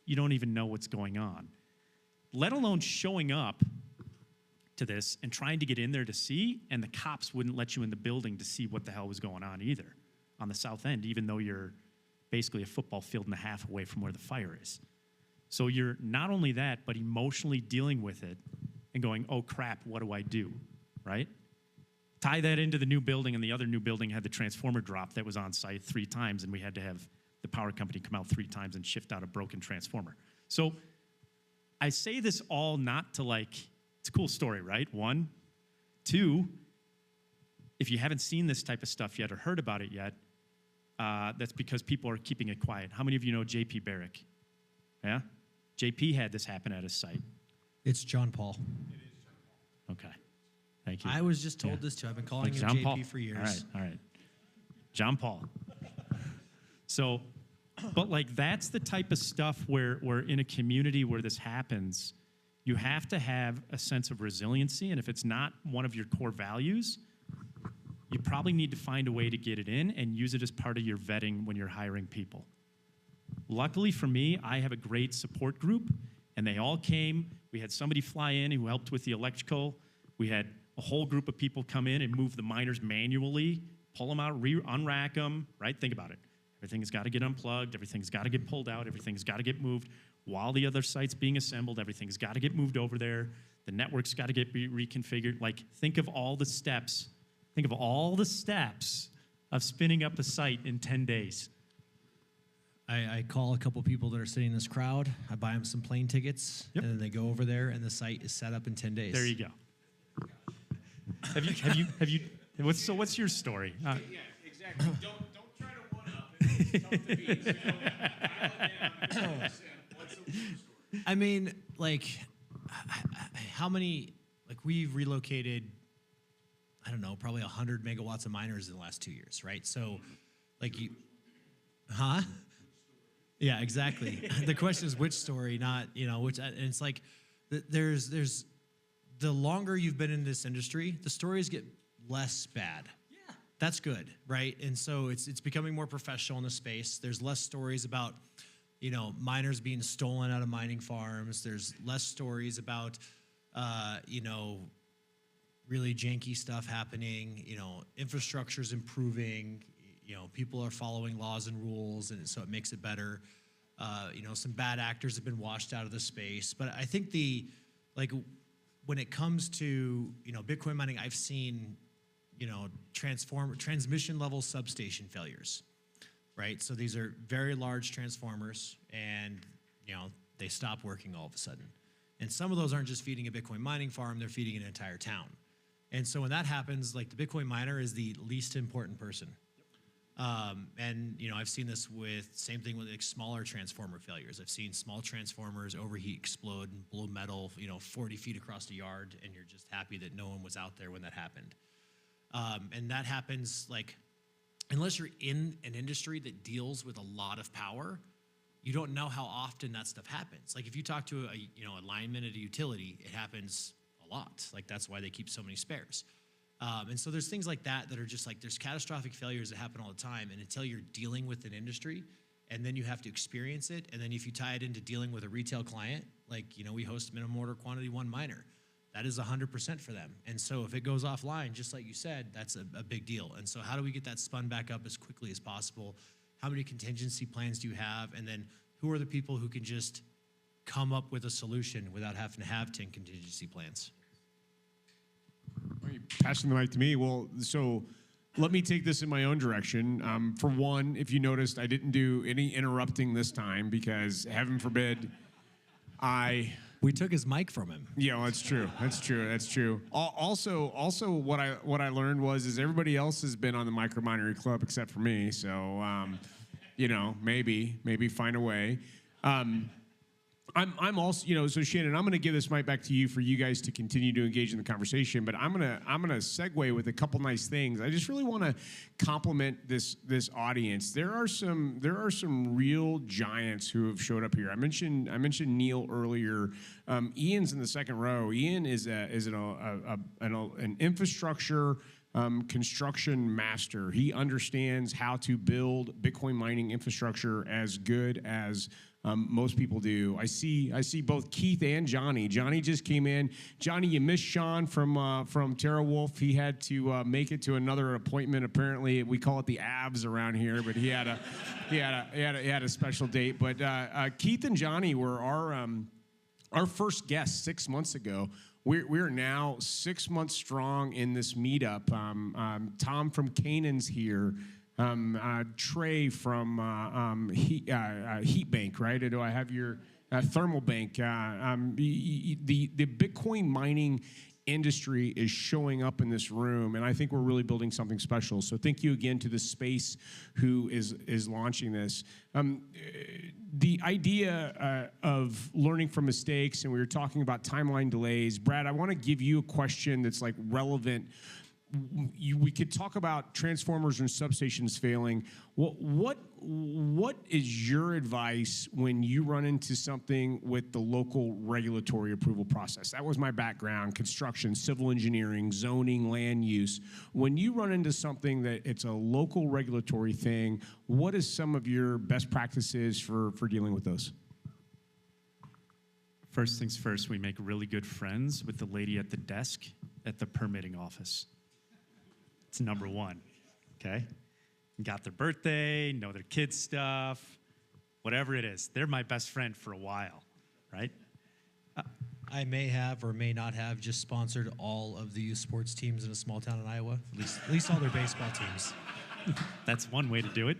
you don't even know what's going on. Let alone showing up to this and trying to get in there to see, and the cops wouldn't let you in the building to see what the hell was going on either on the south end, even though you're basically a football field and a half away from where the fire is. So you're not only that, but emotionally dealing with it and going, oh crap, what do I do, right? Tie that into the new building, and the other new building had the transformer drop that was on site 3 times, and we had to have the power company come out 3 times and shift out a broken transformer. So I say this all not to it's a cool story, right? 1. 2, if you haven't seen this type of stuff yet or heard about it yet, that's because people are keeping it quiet. How many of you know J.P. Barrick? Yeah? JP had this happen at his site. It's John Paul. Okay. Thank you. I was just told this too. I've been calling him John JP Paul. for years. All right. John Paul. So, but that's the type of stuff where in a community where this happens, you have to have a sense of resiliency. And if it's not one of your core values, you probably need to find a way to get it in and use it as part of your vetting when you're hiring people. Luckily for me, I have a great support group, and they all came. We had somebody fly in who helped with the electrical. We had a whole group of people come in and move the miners manually, pull them out, unrack them, right? Think about it. Everything's got to get unplugged. Everything's got to get pulled out. Everything's got to get moved. While the other site's being assembled, everything's got to get moved over there. The network's got to get reconfigured. Think of all the steps. Think of all the steps of spinning up a site in 10 days. I call a couple people that are sitting in this crowd. I buy them some plane tickets, Yep. and then they go over there, and the site is set up in 10 days. There you go. Have you? What's your story? Yeah, exactly. Don't try to one up. It's tough to beat. So, dial it down. What's the story? I mean, how many? We've relocated, I don't know, probably 100 megawatts of miners in the last 2 years, right? So, Yeah, exactly. The question is which story, not, which, and it's there's the longer you've been in this industry, the stories get less bad. Yeah. That's good, right? And so it's becoming more professional in the space. There's less stories about, miners being stolen out of mining farms. There's less stories about, really janky stuff happening. Infrastructure's improving. People are following laws and rules, and so it makes it better. Some bad actors have been washed out of the space. But I think when it comes to, Bitcoin mining, I've seen, transmission level substation failures, right? So these are very large transformers, and they stop working all of a sudden. And some of those aren't just feeding a Bitcoin mining farm; they're feeding an entire town. And so when that happens, like, the Bitcoin miner is the least important person. And I've seen this same thing with like smaller transformer failures. I've seen small transformers overheat, explode, and blow metal, 40 feet across the yard, and you're just happy that no one was out there when that happened. And that happens, like, unless you're in an industry that deals with a lot of power, you don't know how often that stuff happens. Like, if you talk to a lineman at a utility, it happens a lot. Like, that's why they keep so many spares. And so there's things like that are just like, there's catastrophic failures that happen all the time. And until you're dealing with an industry, and then you have to experience it, and then if you tie it into dealing with a retail client, like, we host minimum order quantity 1 miner. That is 100% for them. And so if it goes offline, just like you said, that's a big deal. And so how do we get that spun back up as quickly as possible? How many contingency plans do you have? And then who are the people who can just come up with a solution without having to have 10 contingency plans? Passing the mic to me. Well, so let me take this in my own direction. For one, if you noticed, I didn't do any interrupting this time because, heaven forbid, We took his mic from him. Yeah, well, that's true. That's true. That's true. Also, what I learned is everybody else has been on the Microminery Club except for me. So, maybe find a way. I'm also, so Shannon, I'm going to give this mic back to you for you guys to continue to engage in the conversation. But I'm gonna segue with a couple nice things. I just really want to compliment this audience. There are some real giants who have showed up here. I mentioned Neil earlier. Ian's in the second row. Ian is an infrastructure construction master. He understands how to build Bitcoin mining infrastructure as good as most people do. I see both Keith and Johnny. Johnny just came in. Johnny, you missed Sean from TerraWolf. He had to make it to another appointment. Apparently, we call it the Avs around here, but he had a special date. But Keith and Johnny were our first guests 6 months ago. We're now 6 months strong in this meetup. Tom from Canaan's here. Trey from Heat Bank, right? Do I have your Thermal Bank? The Bitcoin mining industry is showing up in this room, and I think we're really building something special. So thank you again to the space who is launching this. The idea of learning from mistakes, and we were talking about timeline delays. Brad, I want to give you a question that's like relevant. We could talk about transformers and substations failing. What is your advice when you run into something with the local regulatory approval process? That was my background: construction, civil engineering, zoning, land use. When you run into something that it's a local regulatory thing, what is some of your best practices for dealing with those? First things first, we make really good friends with the lady at the desk at the permitting office. It's number one, okay? Got their birthday, know their kids' stuff, whatever it is. They're my best friend for a while, right? I may have or may not have just sponsored all of the youth sports teams in a small town in Iowa, at least all their baseball teams. That's one way to do it.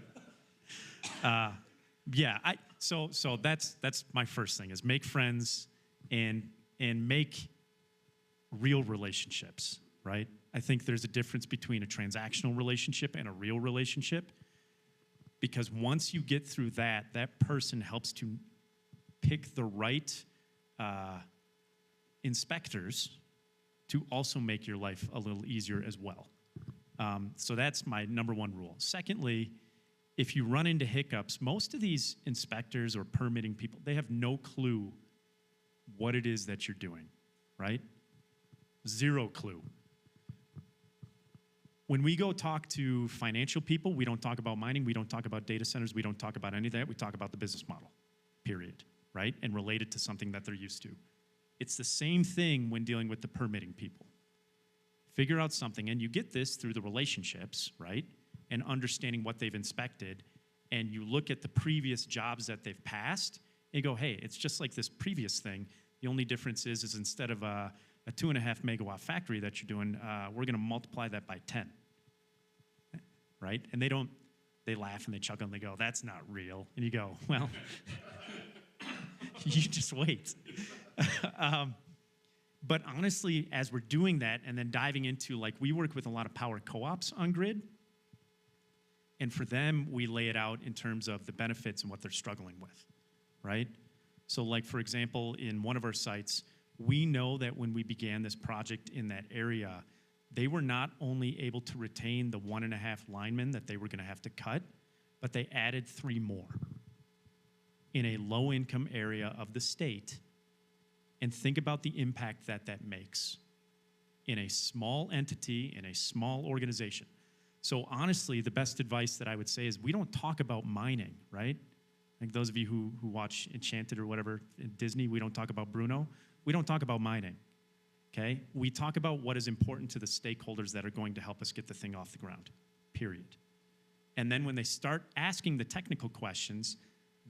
So that's my first thing, is make friends and make real relationships, right? I think there's a difference between a transactional relationship and a real relationship, because once you get through that person helps to pick the right inspectors to also make your life a little easier as well. So that's my number one rule. Secondly, if you run into hiccups, most of these inspectors or permitting people, they have no clue what it is that you're doing, right? Zero clue. When we go talk to financial people, we don't talk about mining, we don't talk about data centers, we don't talk about any of that. We talk about the business model, period, right? And relate it to something that they're used to. It's the same thing when dealing with the permitting people. Figure out something, and you get this through the relationships, right? And understanding what they've inspected, and you look at the previous jobs that they've passed, and you go, hey, it's just like this previous thing. The only difference is instead of a 2.5 megawatt factory that you're doing, we're going to multiply that by 10. Right? And they laugh and they chuckle and they go, that's not real. And you go, well, you just wait. But honestly, as we're doing that and then diving into, like, we work with a lot of power co-ops on grid. And for them, we lay it out in terms of the benefits and what they're struggling with, right? So, like, for example, in one of our sites, we know that when we began this project in that area, they were not only able to retain the 1.5 linemen that they were going to have to cut, but they added 3 more in a low-income area of the state. And think about the impact that that makes in a small entity, in a small organization. So honestly, the best advice that I would say is we don't talk about mining, right? Like those of you who watch Enchanted or whatever in Disney, we don't talk about Bruno. We don't talk about mining, okay? We talk about what is important to the stakeholders that are going to help us get the thing off the ground, period. And then when they start asking the technical questions,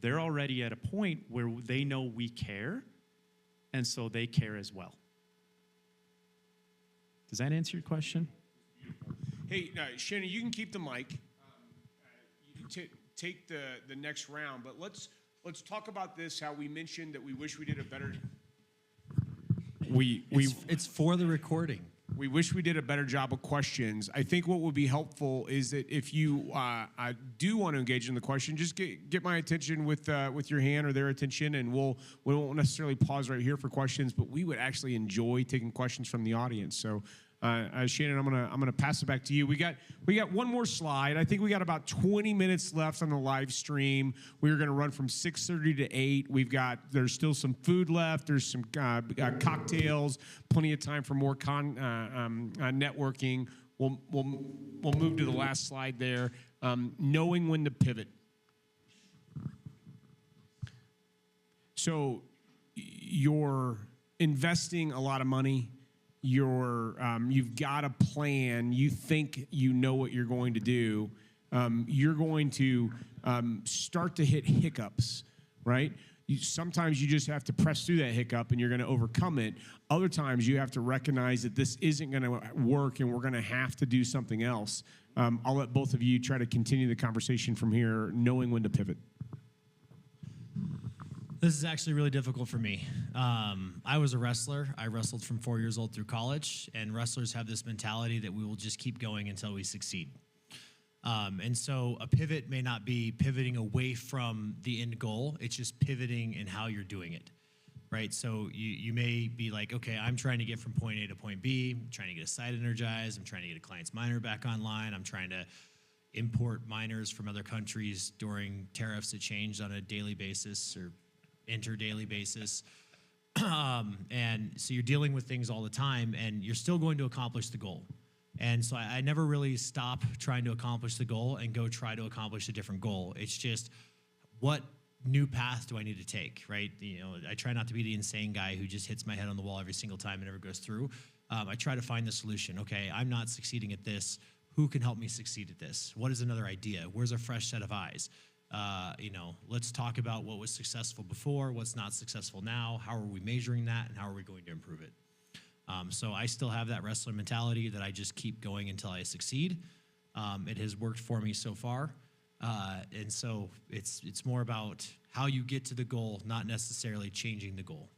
they're already at a point where they know we care, and so they care as well. Does that answer your question? Hey, Shannon, you can keep the mic. You can take the next round, but let's talk about this. How we mentioned that we wish we did a better. It's for the recording. We wish we did a better job of questions. I think what would be helpful is that if you do want to engage in the question, just get my attention with your hand or their attention, and we won't necessarily pause right here for questions, but we would actually enjoy taking questions from the audience. So, Shannon, I'm gonna pass it back to you. We got one more slide. I think we got about 20 minutes left on the live stream. We're gonna run from 6:30 to 8. There's still some food left. There's some cocktails. Plenty of time for more networking. We'll move to the last slide there. Knowing when to pivot. So you're investing a lot of money. You've got a plan. You think you know what you're going to do. You're going to start to hit hiccups, right? Sometimes you just have to press through that hiccup and you're going to overcome it. Other times you have to recognize that this isn't going to work and we're going to have to do something else. I'll let both of you try to continue the conversation from here, knowing when to pivot. This is actually really difficult for me. I was a wrestler. I wrestled from 4 years old through college, and wrestlers have this mentality that we will just keep going until we succeed. And so a pivot may not be pivoting away from the end goal. It's just pivoting in how you're doing it, right? So you may be like, okay, I'm trying to get from point A to point B. I'm trying to get a site energized. I'm trying to get a client's miner back online. I'm trying to import miners from other countries during tariffs that changed on a daily basis or inter-daily basis. And so you're dealing with things all the time, and you're still going to accomplish the goal. And so I never really stop trying to accomplish the goal and go try to accomplish a different goal. It's just, what new path do I need to take, right? You know, I try not to be the insane guy who just hits my head on the wall every single time and never goes through. I try to find the solution. Okay, I'm not succeeding at this. Who can help me succeed at this? What is another idea? Where's a fresh set of eyes? Let's talk about what was successful before, what's not successful now, how are we measuring that, and how are we going to improve it? So I still have that wrestler mentality that I just keep going until I succeed. It has worked for me so far. And so it's more about how you get to the goal, not necessarily changing the goal.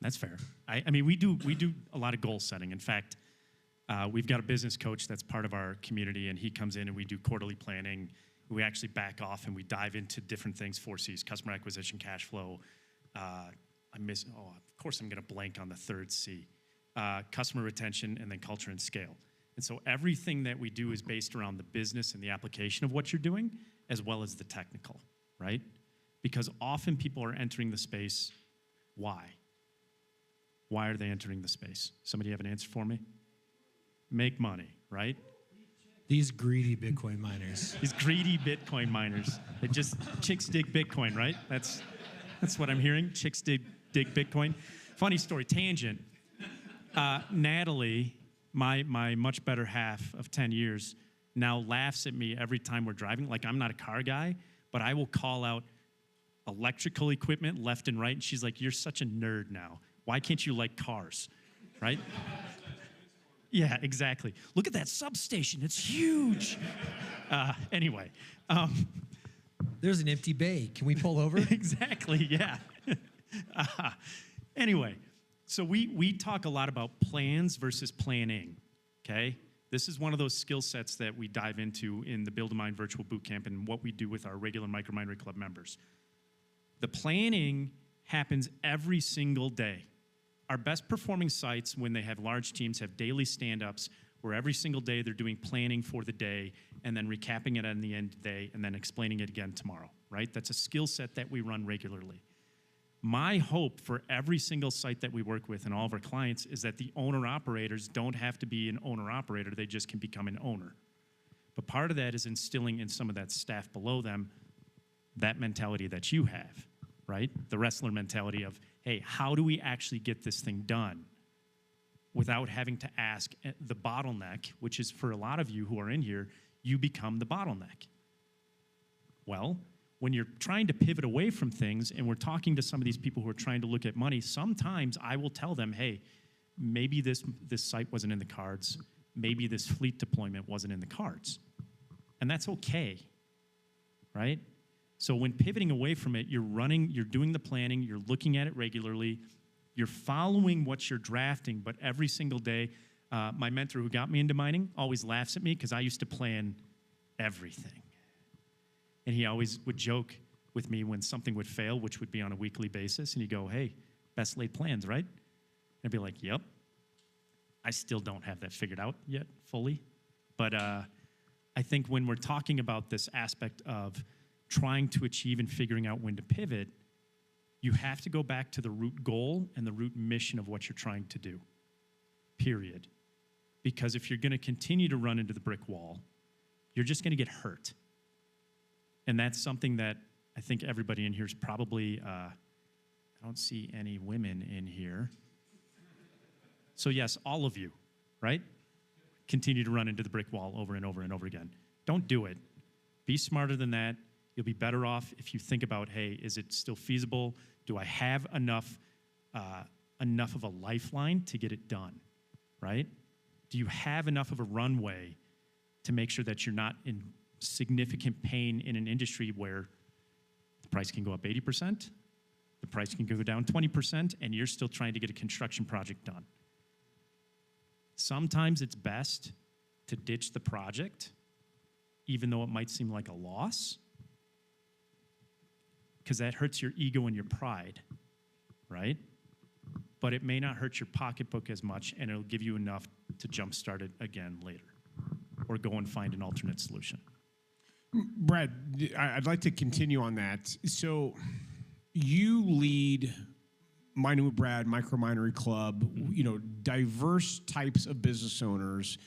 That's fair. I mean, we do a lot of goal setting. In fact, we've got a business coach that's part of our community, and he comes in and we do quarterly planning. We actually back off and we dive into different things, 4 C's, customer acquisition, cash flow. Of course I'm going to blank on the third C, customer retention, and then culture and scale. And so everything that we do is based around the business and the application of what you're doing, as well as the technical, right? Because often people are entering the space. Why? Why are they entering the space? Somebody have an answer for me? Make money, right? These greedy Bitcoin miners. These greedy Bitcoin miners. Chicks dig Bitcoin, right? That's what I'm hearing. Chicks dig Bitcoin. Funny story, tangent. Natalie, my much better half of 10 years, now laughs at me every time we're driving. Like, I'm not a car guy, but I will call out electrical equipment left and right, and she's like, you're such a nerd now. Why can't you like cars, right? Yeah, exactly. Look at that substation. It's huge. Anyway, There's an empty bay. Can we pull over? exactly, yeah. Anyway, so we talk a lot about plans versus planning, okay? This is one of those skill sets that we dive into in the Build a Mind Virtual Bootcamp and what we do with our regular Microminery Club members. The planning happens every single day. Our best performing sites, when they have large teams, have daily stand-ups where every single day they're doing planning for the day and then recapping it at the end of the day and then explaining it again tomorrow, right? That's a skill set that we run regularly. My hope for every single site that we work with and all of our clients is that the owner-operators don't have to be an owner-operator, they just can become an owner. But part of that is instilling in some of that staff below them that mentality that you have, right? The wrestler mentality of, hey, how do we actually get this thing done without having to ask the bottleneck, which is for a lot of you who are in here, you become the bottleneck. Well, when you're trying to pivot away from things, and we're talking to some of these people who are trying to look at money, sometimes I will tell them, hey, maybe this site wasn't in the cards. Maybe this fleet deployment wasn't in the cards. And that's okay, right? So when pivoting away from it, you're doing the planning, you're looking at it regularly, you're following what you're drafting, but every single day, my mentor who got me into mining always laughs at me because I used to plan everything. And he always would joke with me when something would fail, which would be on a weekly basis, and he'd go, hey, best laid plans, right? And I'd be like, yep. I still don't have that figured out yet fully. But I think when we're talking about this aspect of trying to achieve and figuring out when to pivot, you have to go back to the root goal and the root mission of what you're trying to do, period. Because if you're going to continue to run into the brick wall, you're just going to get hurt. And that's something that I think everybody in here is probably, I don't see any women in here. So yes, all of you, right? Continue to run into the brick wall over and over and over again. Don't do it. Be smarter than that. You'll be better off if you think about, hey, is it still feasible? Do I have enough of a lifeline to get it done, right? Do you have enough of a runway to make sure that you're not in significant pain in an industry where the price can go up 80%, the price can go down 20%, and you're still trying to get a construction project done? Sometimes it's best to ditch the project, even though it might seem like a loss, because that hurts your ego and your pride, right? But it may not hurt your pocketbook as much, and it'll give you enough to jumpstart it again later or go and find an alternate solution. Brad, I'd like to continue on that. So you lead Mining with Brad, Microminery Club, diverse types of business owners.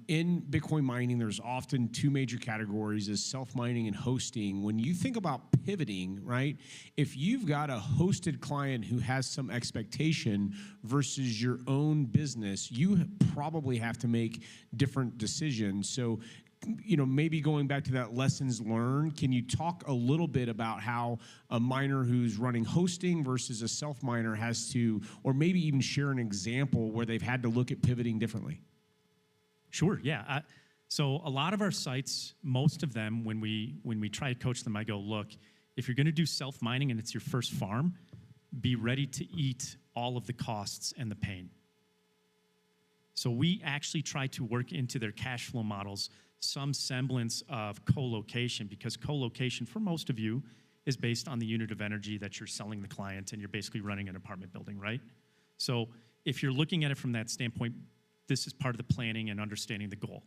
In Bitcoin mining, there's often two major categories: is self-mining and hosting. When you think about pivoting, right, if you've got a hosted client who has some expectation versus your own business, you probably have to make different decisions. So, maybe going back to that lessons learned, can you talk a little bit about how a miner who's running hosting versus a self-miner has to, or maybe even share an example where they've had to look at pivoting differently? Sure, yeah. So a lot of our sites, most of them, when we try to coach them, I go, look, if you're going to do self-mining and it's your first farm, be ready to eat all of the costs and the pain. So we actually try to work into their cash flow models some semblance of co-location, because co-location for most of you is based on the unit of energy that you're selling the client, and you're basically running an apartment building, right? So if you're looking at it from that standpoint, this is part of the planning and understanding the goal.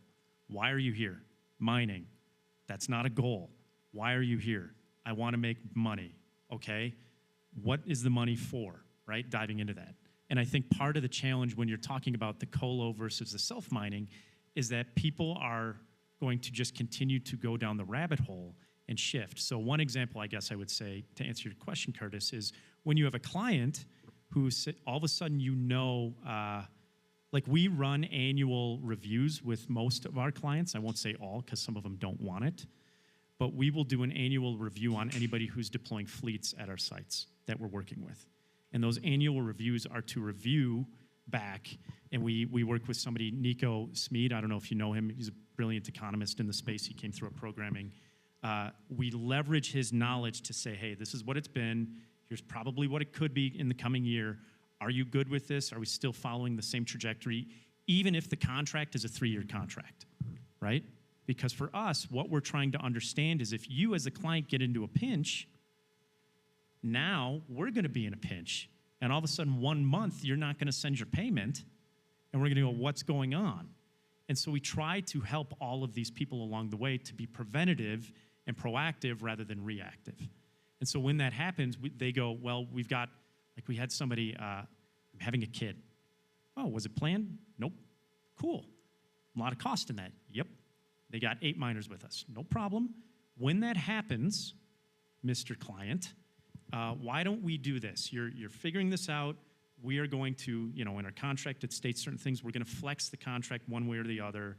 Why are you here? Mining. That's not a goal. Why are you here? I want to make money. Okay. What is the money for, right? Diving into that. And I think part of the challenge when you're talking about the colo versus the self-mining is that people are going to just continue to go down the rabbit hole and shift. So one example, I guess I would say, to answer your question, Curtis, is when you have a client who all of a sudden like we run annual reviews with most of our clients. I won't say all because some of them don't want it, but we will do an annual review on anybody who's deploying fleets at our sites that we're working with. And those annual reviews are to review back. And we work with somebody, Nico Smead. I don't know if you know him. He's a brilliant economist in the space. He came through our programming. We leverage his knowledge to say, hey, this is what it's been. Here's probably what it could be in the coming year. Are you good with this? Are we still following the same trajectory, even if the contract is a 3-year contract, right? Because for us, what we're trying to understand is if you as a client get into a pinch, now we're going to be in a pinch. And all of a sudden, 1 month, you're not going to send your payment, and we're going to go, what's going on? And so we try to help all of these people along the way to be preventative and proactive rather than reactive. And so when that happens, they go, well, we've got, like we had somebody having a kid. Oh, was it planned? Nope. Cool. A lot of cost in that. Yep. They got 8 minors with us. No problem. When that happens, Mr. Client, why don't we do this? You're figuring this out. We are going to, in our contract, it states certain things. We're going to flex the contract one way or the other.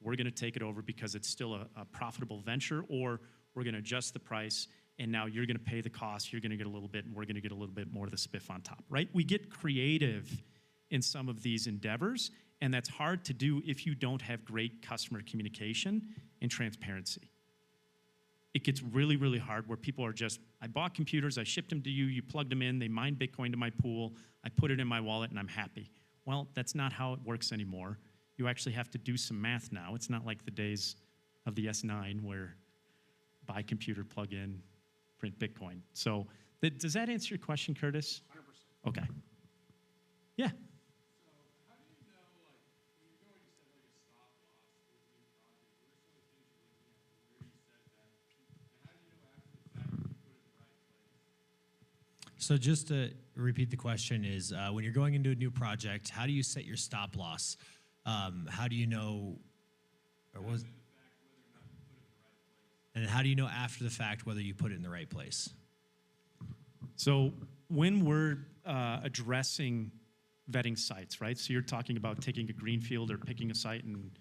We're going to take it over because it's still a profitable venture, or we're going to adjust the price, and now you're going to pay the cost. You're going to get a little bit, and we're going to get a little bit more of the spiff on top, right? We get creative in some of these endeavors, and that's hard to do if you don't have great customer communication and transparency. It gets really, really hard where people are just, I bought computers, I shipped them to you, you plugged them in, they mined Bitcoin to my pool, I put it in my wallet, and I'm happy. Well, that's not how it works anymore. You actually have to do some math now. It's not like the days of the S9 where buy computer, plug in, print Bitcoin. So does that answer your question, Curtis? 100%. Okay. Yeah. So just to repeat the question is, when you're going into a new project, how do you set your stop loss? How do you know, and how do you know after the fact whether you put it in the right place? So when we're addressing vetting sites, right? So you're talking about taking a greenfield or picking a site and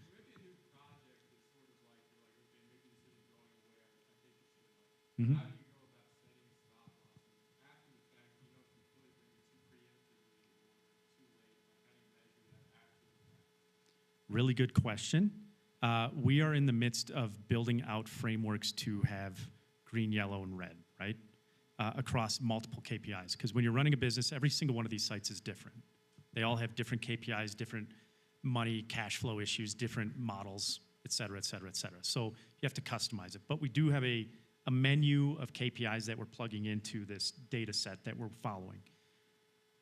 mm-hmm. Really good question. We are in the midst of building out frameworks to have green, yellow, and red, right? Across multiple KPIs. Because when you're running a business, every single one of these sites is different. They all have different KPIs, different money, cash flow issues, different models, et cetera, et cetera, et cetera. So you have to customize it. But we do have a menu of KPIs that we're plugging into this data set that we're following.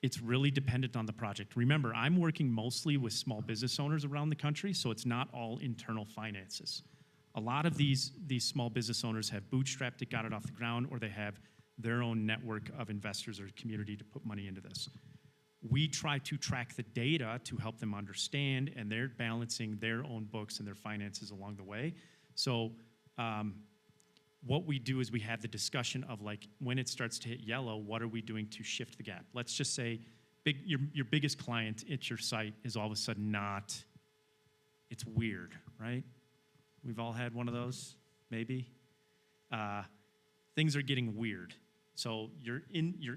It's really dependent on the project. Remember, I'm working mostly with small business owners around the country, so it's not all internal finances. A lot of these small business owners have bootstrapped it, got it off the ground, or they have their own network of investors or community to put money into this. We try to track the data to help them understand, and they're balancing their own books and their finances along the way. So what we do is we have the discussion of, like, when it starts to hit yellow, what are we doing to shift the gap? Let's just say your biggest client at your site is all of a sudden not, it's weird, right? We've all had one of those, maybe. Things are getting weird. So your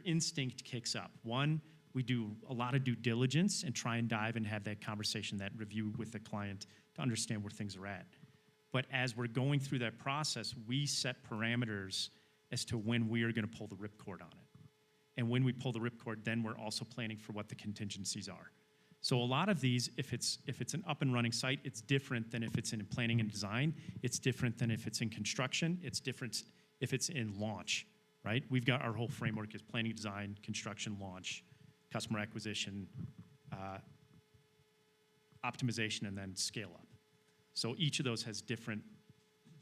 instinct kicks up. One, we do a lot of due diligence and try and dive and have that conversation, that review with the client to understand where things are at. But as we're going through that process, we set parameters as to when we are going to pull the ripcord on it. And when we pull the ripcord, then we're also planning for what the contingencies are. So a lot of these, if it's an up and running site, it's different than if it's in planning and design. It's different than if it's in construction. It's different if it's in launch, right? We've got our whole framework is planning, design, construction, launch, customer acquisition, optimization, and then scale up. So each of those has different.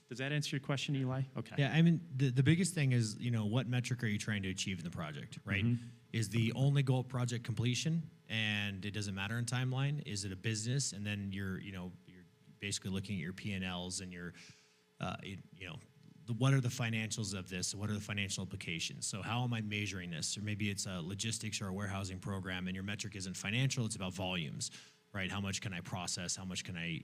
Does that answer your question, Eli? Okay. Yeah, I mean, the biggest thing is, what metric are you trying to achieve in the project, right? Mm-hmm. Is the only goal project completion, and it doesn't matter in timeline? Is it a business, and then you're basically looking at your P&Ls and your, what are the financials of this? What are the financial implications? So how am I measuring this? Or maybe it's a logistics or a warehousing program, and your metric isn't financial, it's about volumes. Right? How much can I process? How much can I,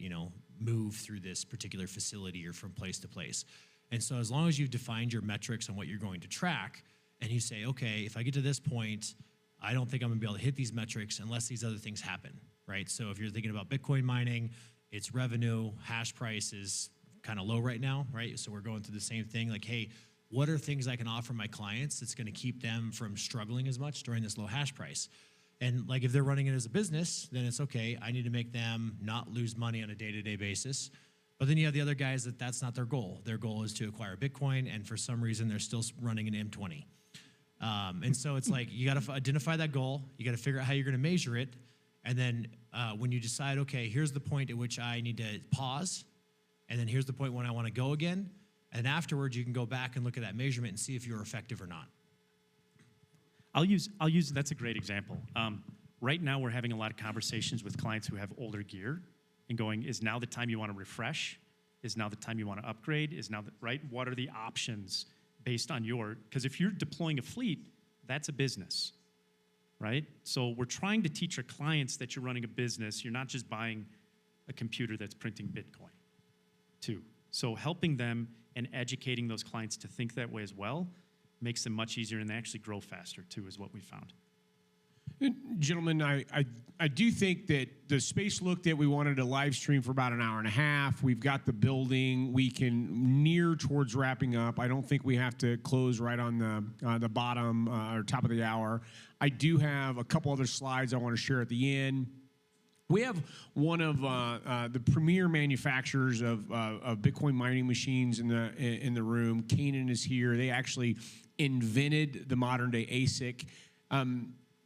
move through this particular facility or from place to place? And so as long as you've defined your metrics on what you're going to track, and you say, okay, if I get to this point, I don't think I'm gonna be able to hit these metrics unless these other things happen, right? So if you're thinking about Bitcoin mining, it's revenue, hash price is kind of low right now, right? So we're going through the same thing, like, hey, what are things I can offer my clients that's gonna keep them from struggling as much during this low hash price? And like if they're running it as a business, then it's okay, I need to make them not lose money on a day-to-day basis. But then you have the other guys that's not their goal. Their goal is to acquire Bitcoin, and for some reason they're still running an M20. And so it's like you got to identify that goal. You got to figure out how you're going to measure it, and then when you decide, okay, here's the point at which I need to pause, and then here's the point when I want to go again, and afterwards you can go back and look at that measurement and see if you're effective or not. I'll use that's a great example. Right now we're having a lot of conversations with clients who have older gear and going, is now the time you want to refresh? Is now the time you want to upgrade? Is now the, right? What are the options based on because if you're deploying a fleet, that's a business, right? So we're trying to teach our clients that you're running a business. You're not just buying a computer that's printing Bitcoin too. So helping them and educating those clients to think that way as well makes them much easier, and they actually grow faster too, is what we found. Gentlemen, I do think that the space look that we wanted to live stream for about an hour and a half. We've got the building. We can near towards wrapping up. I don't think we have to close right on the bottom or top of the hour. I do have a couple other slides I want to share at the end. We have one of the premier manufacturers of Bitcoin mining machines in the room. Canaan is here. They actually invented the modern day ASIC.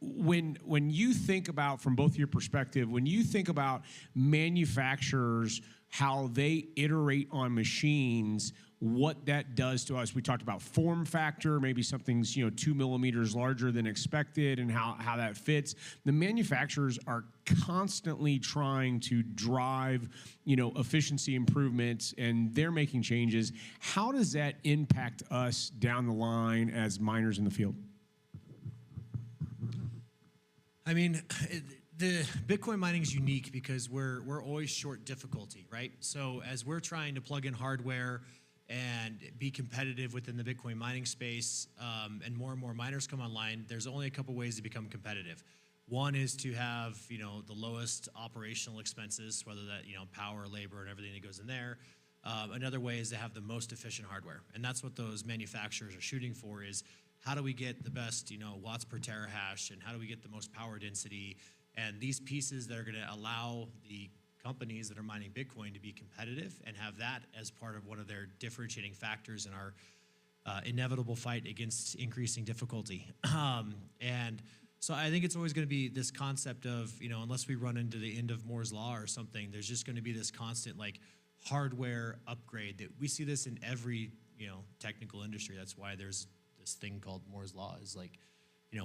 When you think about, from both your perspective, when you think about manufacturers, how they iterate on machines, what that does to us. We talked about form factor, maybe something's 2 millimeters larger than expected, and how that fits. The manufacturers are constantly trying to drive efficiency improvements, and they're making changes. How does that impact us down the line as miners in the field? I mean, the Bitcoin mining is unique because we're always short difficulty, right? So as we're trying to plug in hardware and be competitive within the Bitcoin mining space, and more miners come online, there's only a couple ways to become competitive. One is to have the lowest operational expenses, whether that power, labor, and everything that goes in there. Another way is to have the most efficient hardware, and that's what those manufacturers are shooting for. Is how do we get the best watts per terahash, and how do we get the most power density? And these pieces that are going to allow the companies that are mining Bitcoin to be competitive and have that as part of one of their differentiating factors in our inevitable fight against increasing difficulty. And so I think it's always going to be this concept of, unless we run into the end of Moore's Law or something, there's just going to be this constant hardware upgrade that we see this in every, technical industry. That's why there's this thing called Moore's Law is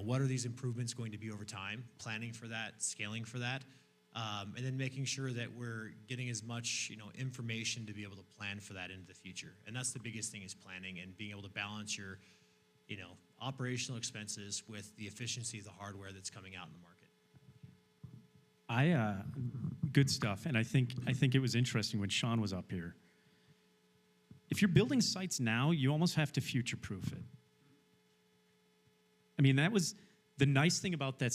what are these improvements going to be over time, planning for that, scaling for that, and then making sure that we're getting as much information to be able to plan for that into the future. And that's the biggest thing, is planning and being able to balance your operational expenses with the efficiency of the hardware that's coming out in the market. Good stuff. And I think it was interesting when Sean was up here. If you're building sites now, you almost have to future-proof it. I mean, that was the nice thing about the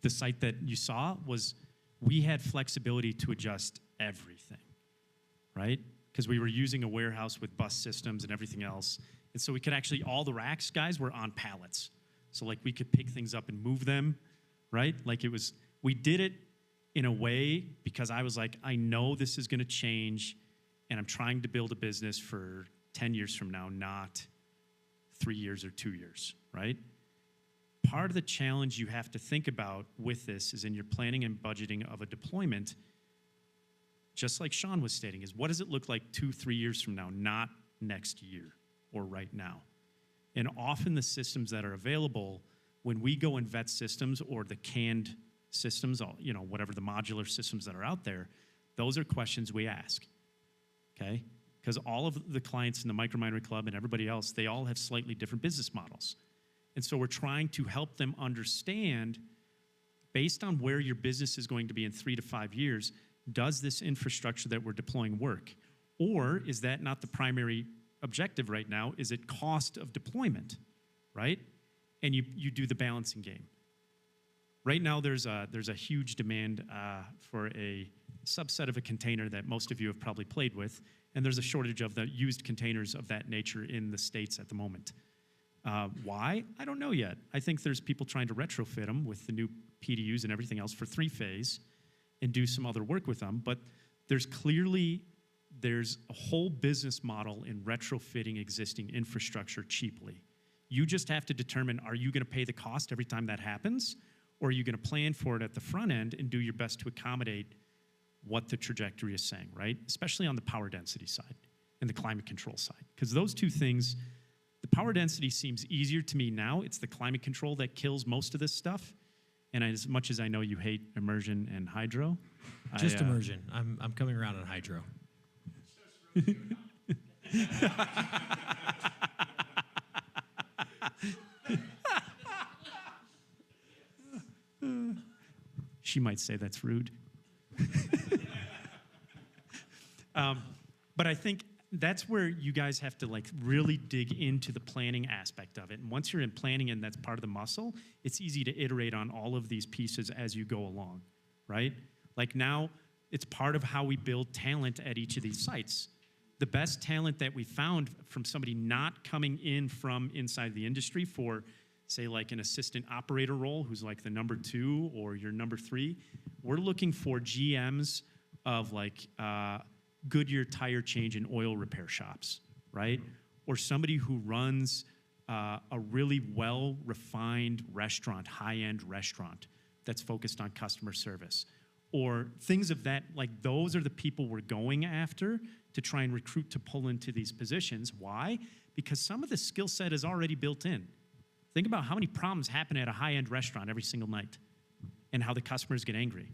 site that you saw, was we had flexibility to adjust everything, right? Because we were using a warehouse with bus systems and everything else. And so we could actually, all the racks, guys, were on pallets. So we could pick things up and move them, right? We did it in a way because I was like, I know this is going to change, and I'm trying to build a business for 10 years from now, not 3 years or 2 years, right? Part of the challenge you have to think about with this is in your planning and budgeting of a deployment, just like Sean was stating, is what does it look like 2-3 years from now, not next year or right now? And often the systems that are available, when we go and vet systems or the canned systems, whatever the modular systems that are out there, those are questions we ask, okay? Because all of the clients in the Microminer Club and everybody else, they all have slightly different business models. And so we're trying to help them understand, based on where your business is going to be in 3 to 5 years, does this infrastructure that we're deploying work? Or is that not the primary objective right now? Is it cost of deployment, right? And you do the balancing game. Right now, there's a huge demand for a subset of a container that most of you have probably played with, and there's a shortage of the used containers of that nature in the States at the moment. Why? I don't know yet. I think there's people trying to retrofit them with the new PDUs and everything else for three-phase and do some other work with them, but there's a whole business model in retrofitting existing infrastructure cheaply. You just have to determine, are you going to pay the cost every time that happens, or are you going to plan for it at the front end and do your best to accommodate what the trajectory is saying, right? Especially on the power density side and the climate control side. Because those two things, the power density seems easier to me now. It's the climate control that kills most of this stuff. And as much as I know you hate immersion and hydro. Just immersion. I'm coming around on hydro. She might say that's rude. But I think that's where you guys have to like really dig into the planning aspect of it. And once you're in planning and that's part of the muscle, it's easy to iterate on all of these pieces as you go along, right? Like now, it's part of how we build talent at each of these sites. The best talent that we found from somebody not coming in from inside the industry for, say, like an assistant operator role, who's like the number 2 or your number 3, we're looking for GMs of like Goodyear tire change and oil repair shops, right? Or somebody who runs a really well-refined restaurant, high-end restaurant that's focused on customer service. Or things of that, like those are the people we're going after to try and recruit to pull into these positions. Why? Because some of the skill set is already built in. Think about how many problems happen at a high-end restaurant every single night and how the customers get angry.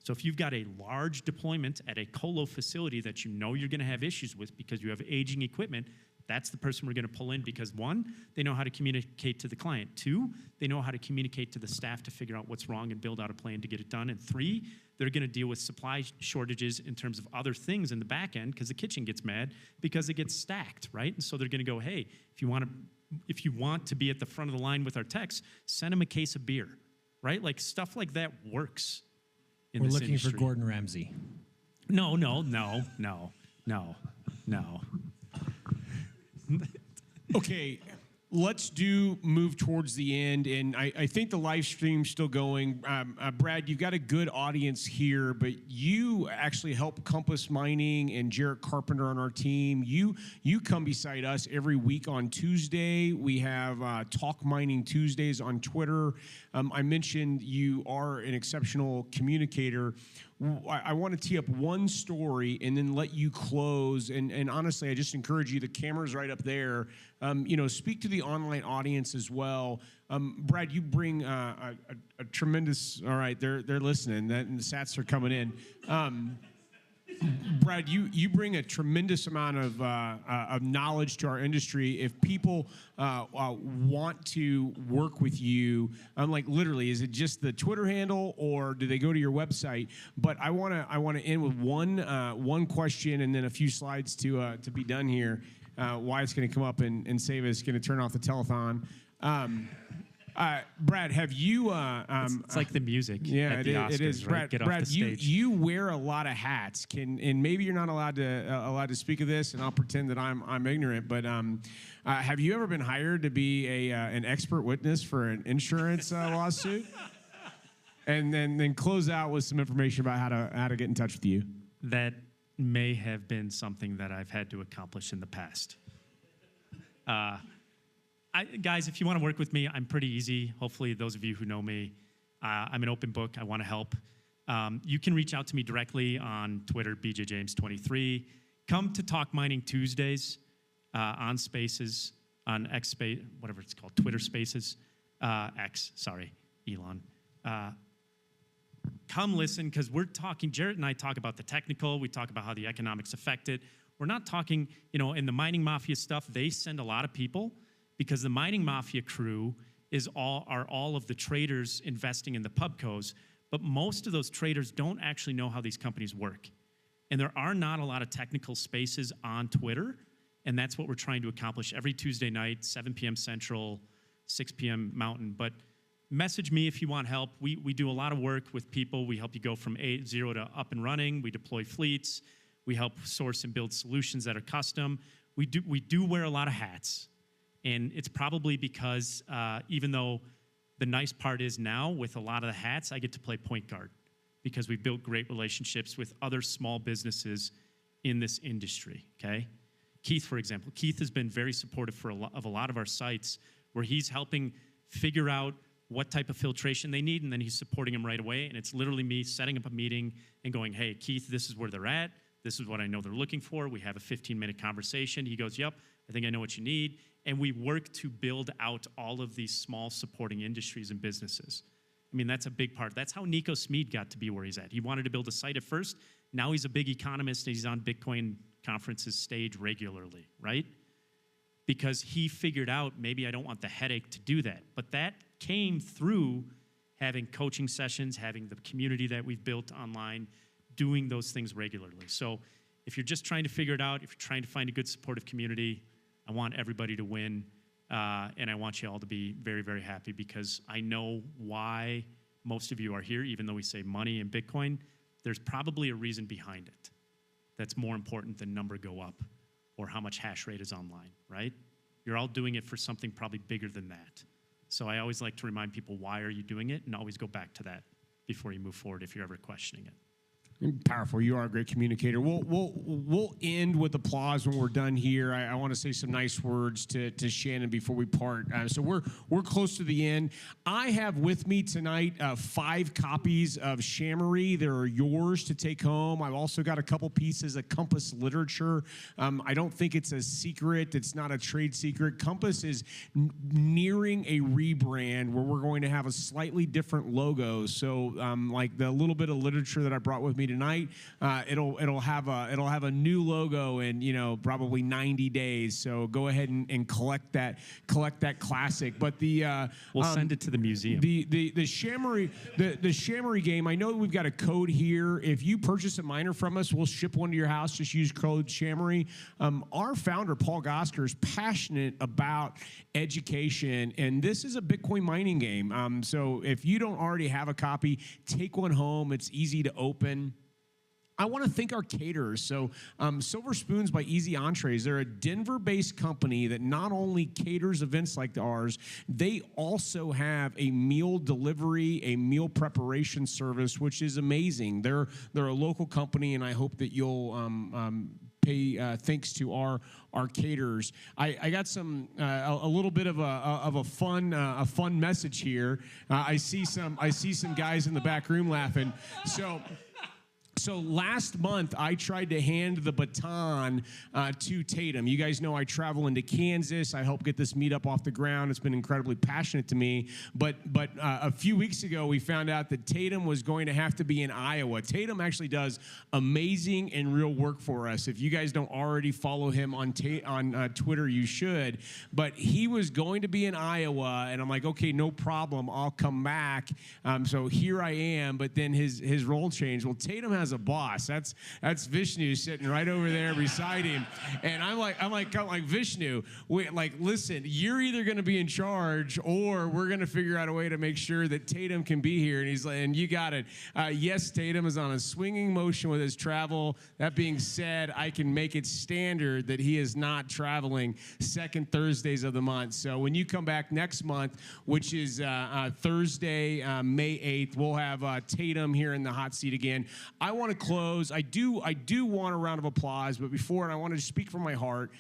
So if you've got a large deployment at a colo facility that you know you're going to have issues with because you have aging equipment, that's the person we're going to pull in because 1, they know how to communicate to the client. 2, they know how to communicate to the staff to figure out what's wrong and build out a plan to get it done. And 3, they're going to deal with supply shortages in terms of other things in the back end because the kitchen gets mad because it gets stacked, right? And so they're going to go, hey, if you want to be at the front of the line with our techs, send them a case of beer, right? Like stuff like that works in We're this looking industry. for Gordon Ramsay. No. Okay, let's move towards the end, and I think the live stream's still going. Brad, you've got a good audience here, but you actually help Compass Mining and Jarrett Carpenter on our team. You come beside us every week on Tuesday. We have Talk Mining Tuesdays on Twitter. I mentioned you are an exceptional communicator. I want to tee up one story and then let you close. And honestly, I just encourage you, the camera's right up there. Speak to the online audience as well. Brad, you bring a tremendous, all right, they're listening, and the sats are coming in. Brad, you bring a tremendous amount of knowledge to our industry. If people want to work with you, like literally, is it just the Twitter handle, or do they go to your website? But I want to end with one question and then a few slides to be done here. Wyatt's going to come up and save us. Going to turn off the telethon. Brad, have you? It's like the music. Yeah, at the Oscars, it is. Right? Brad, Get off the stage. you wear a lot of hats. And maybe you're not allowed to speak of this, and I'll pretend that I'm ignorant. But have you ever been hired to be an expert witness for an insurance lawsuit? And then close out with some information about how to get in touch with you. That may have been something that I've had to accomplish in the past. Guys, if you want to work with me, I'm pretty easy. Hopefully, those of you who know me, I'm an open book. I want to help. You can reach out to me directly on Twitter, BJJames23. Come to Talk Mining Tuesdays on Spaces, on X Space, whatever it's called, Twitter Spaces. X, sorry, Elon. Come listen, because we're talking, Jarrett and I talk about the technical, we talk about how the economics affect it. We're not talking, in the mining mafia stuff, they send a lot of people because the mining mafia crew are all of the traders investing in the pubcos, but most of those traders don't actually know how these companies work. And there are not a lot of technical spaces on Twitter, and that's what we're trying to accomplish every Tuesday night, 7 p.m. Central, 6 p.m. Mountain. But message me if you want help. We do a lot of work with people. We help you go from 0 to up and running. We deploy fleets. We help source and build solutions that are custom. We do wear a lot of hats. And it's probably because even though the nice part is now with a lot of the hats, I get to play point guard because we've built great relationships with other small businesses in this industry, okay? Keith, for example. Keith has been very supportive of a lot of our sites where he's helping figure out what type of filtration they need, and then he's supporting them right away. And it's literally me setting up a meeting and going, hey, Keith, this is where they're at. This is what I know they're looking for. We have a 15-minute conversation. He goes, yep, I think I know what you need. And we work to build out all of these small supporting industries and businesses. I mean, that's a big part. That's how Nico Smead got to be where he's at. He wanted to build a site at first. Now he's a big economist, and he's on Bitcoin conferences stage regularly, right? Because he figured out, maybe I don't want the headache to do that. But that came through having coaching sessions, having the community that we've built online, doing those things regularly. So if you're just trying to figure it out, if you're trying to find a good supportive community, I want everybody to win, and I want you all to be very, very happy because I know why most of you are here, even though we say money and Bitcoin. There's probably a reason behind it that's more important than number go up or how much hash rate is online, right? You're all doing it for something probably bigger than that. So I always like to remind people, why are you doing it? And always go back to that before you move forward if you're ever questioning it. Powerful. You are a great communicator. We'll end with applause when we're done here. I want to say some nice words to Shannon before we part. So we're close to the end. I have with me tonight 5 copies of Shamory. They're yours to take home. I've also got a couple pieces of Compass literature. I don't think it's a secret. It's not a trade secret. Compass is nearing a rebrand where we're going to have a slightly different logo. So like the little bit of literature that I brought with me tonight, it'll have a new logo in probably 90 days. So go ahead and collect that classic. But we'll send it to the museum. The Shamory game. I know we've got a code here. If you purchase a miner from us, we'll ship one to your house. Just use code Shamory. Our founder Paul Gosker is passionate about education, and this is a Bitcoin mining game. So if you don't already have a copy, take one home. It's easy to open. I want to thank our caterers. So Silver Spoons by Easy Entrees, they're a Denver-based company that not only caters events like ours, they also have a meal delivery, a meal preparation service, which is amazing. They're a local company, and I hope that you'll pay thanks to our caterers. I got some a little bit of a fun message here. I see some guys in the back room laughing. So last month, I tried to hand the baton to Tatum. You guys know I travel into Kansas. I help get this meetup off the ground. It's been incredibly passionate to me. But a few weeks ago, we found out that Tatum was going to have to be in Iowa. Tatum actually does amazing and real work for us. If you guys don't already follow him on Twitter, you should. But he was going to be in Iowa, and I'm like, okay, no problem. I'll come back. So here I am. But then his role changed. Well, Tatum has a boss. That's Vishnu sitting right over there beside him, and I'm like Vishnu. Listen, you're either going to be in charge, or we're going to figure out a way to make sure that Tatum can be here. And he's like, and you got it. Yes, Tatum is on a swinging motion with his travel. That being said, I can make it standard that he is not traveling second Thursdays of the month. So when you come back next month, which is Thursday, May 8th, we'll have Tatum here in the hot seat again. I want to close. I do want a round of applause, but before, and I want to speak from my heart.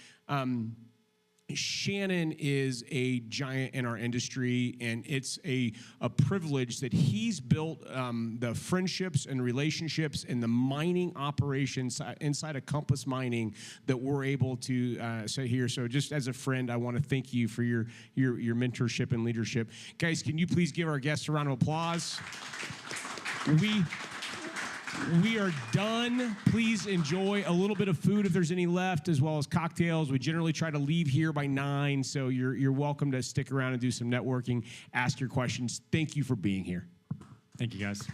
Shannon is a giant in our industry, and it's a privilege that he's built the friendships and relationships and the mining operations inside of Compass Mining that we're able to sit here. So just as a friend, I want to thank you for your mentorship and leadership. Guys, can you please give our guests a round of applause? We are done. Please enjoy a little bit of food if there's any left, as well as cocktails. We generally try to leave here by 9, so you're welcome to stick around and do some networking, ask your questions. Thank you for being here. Thank you, guys.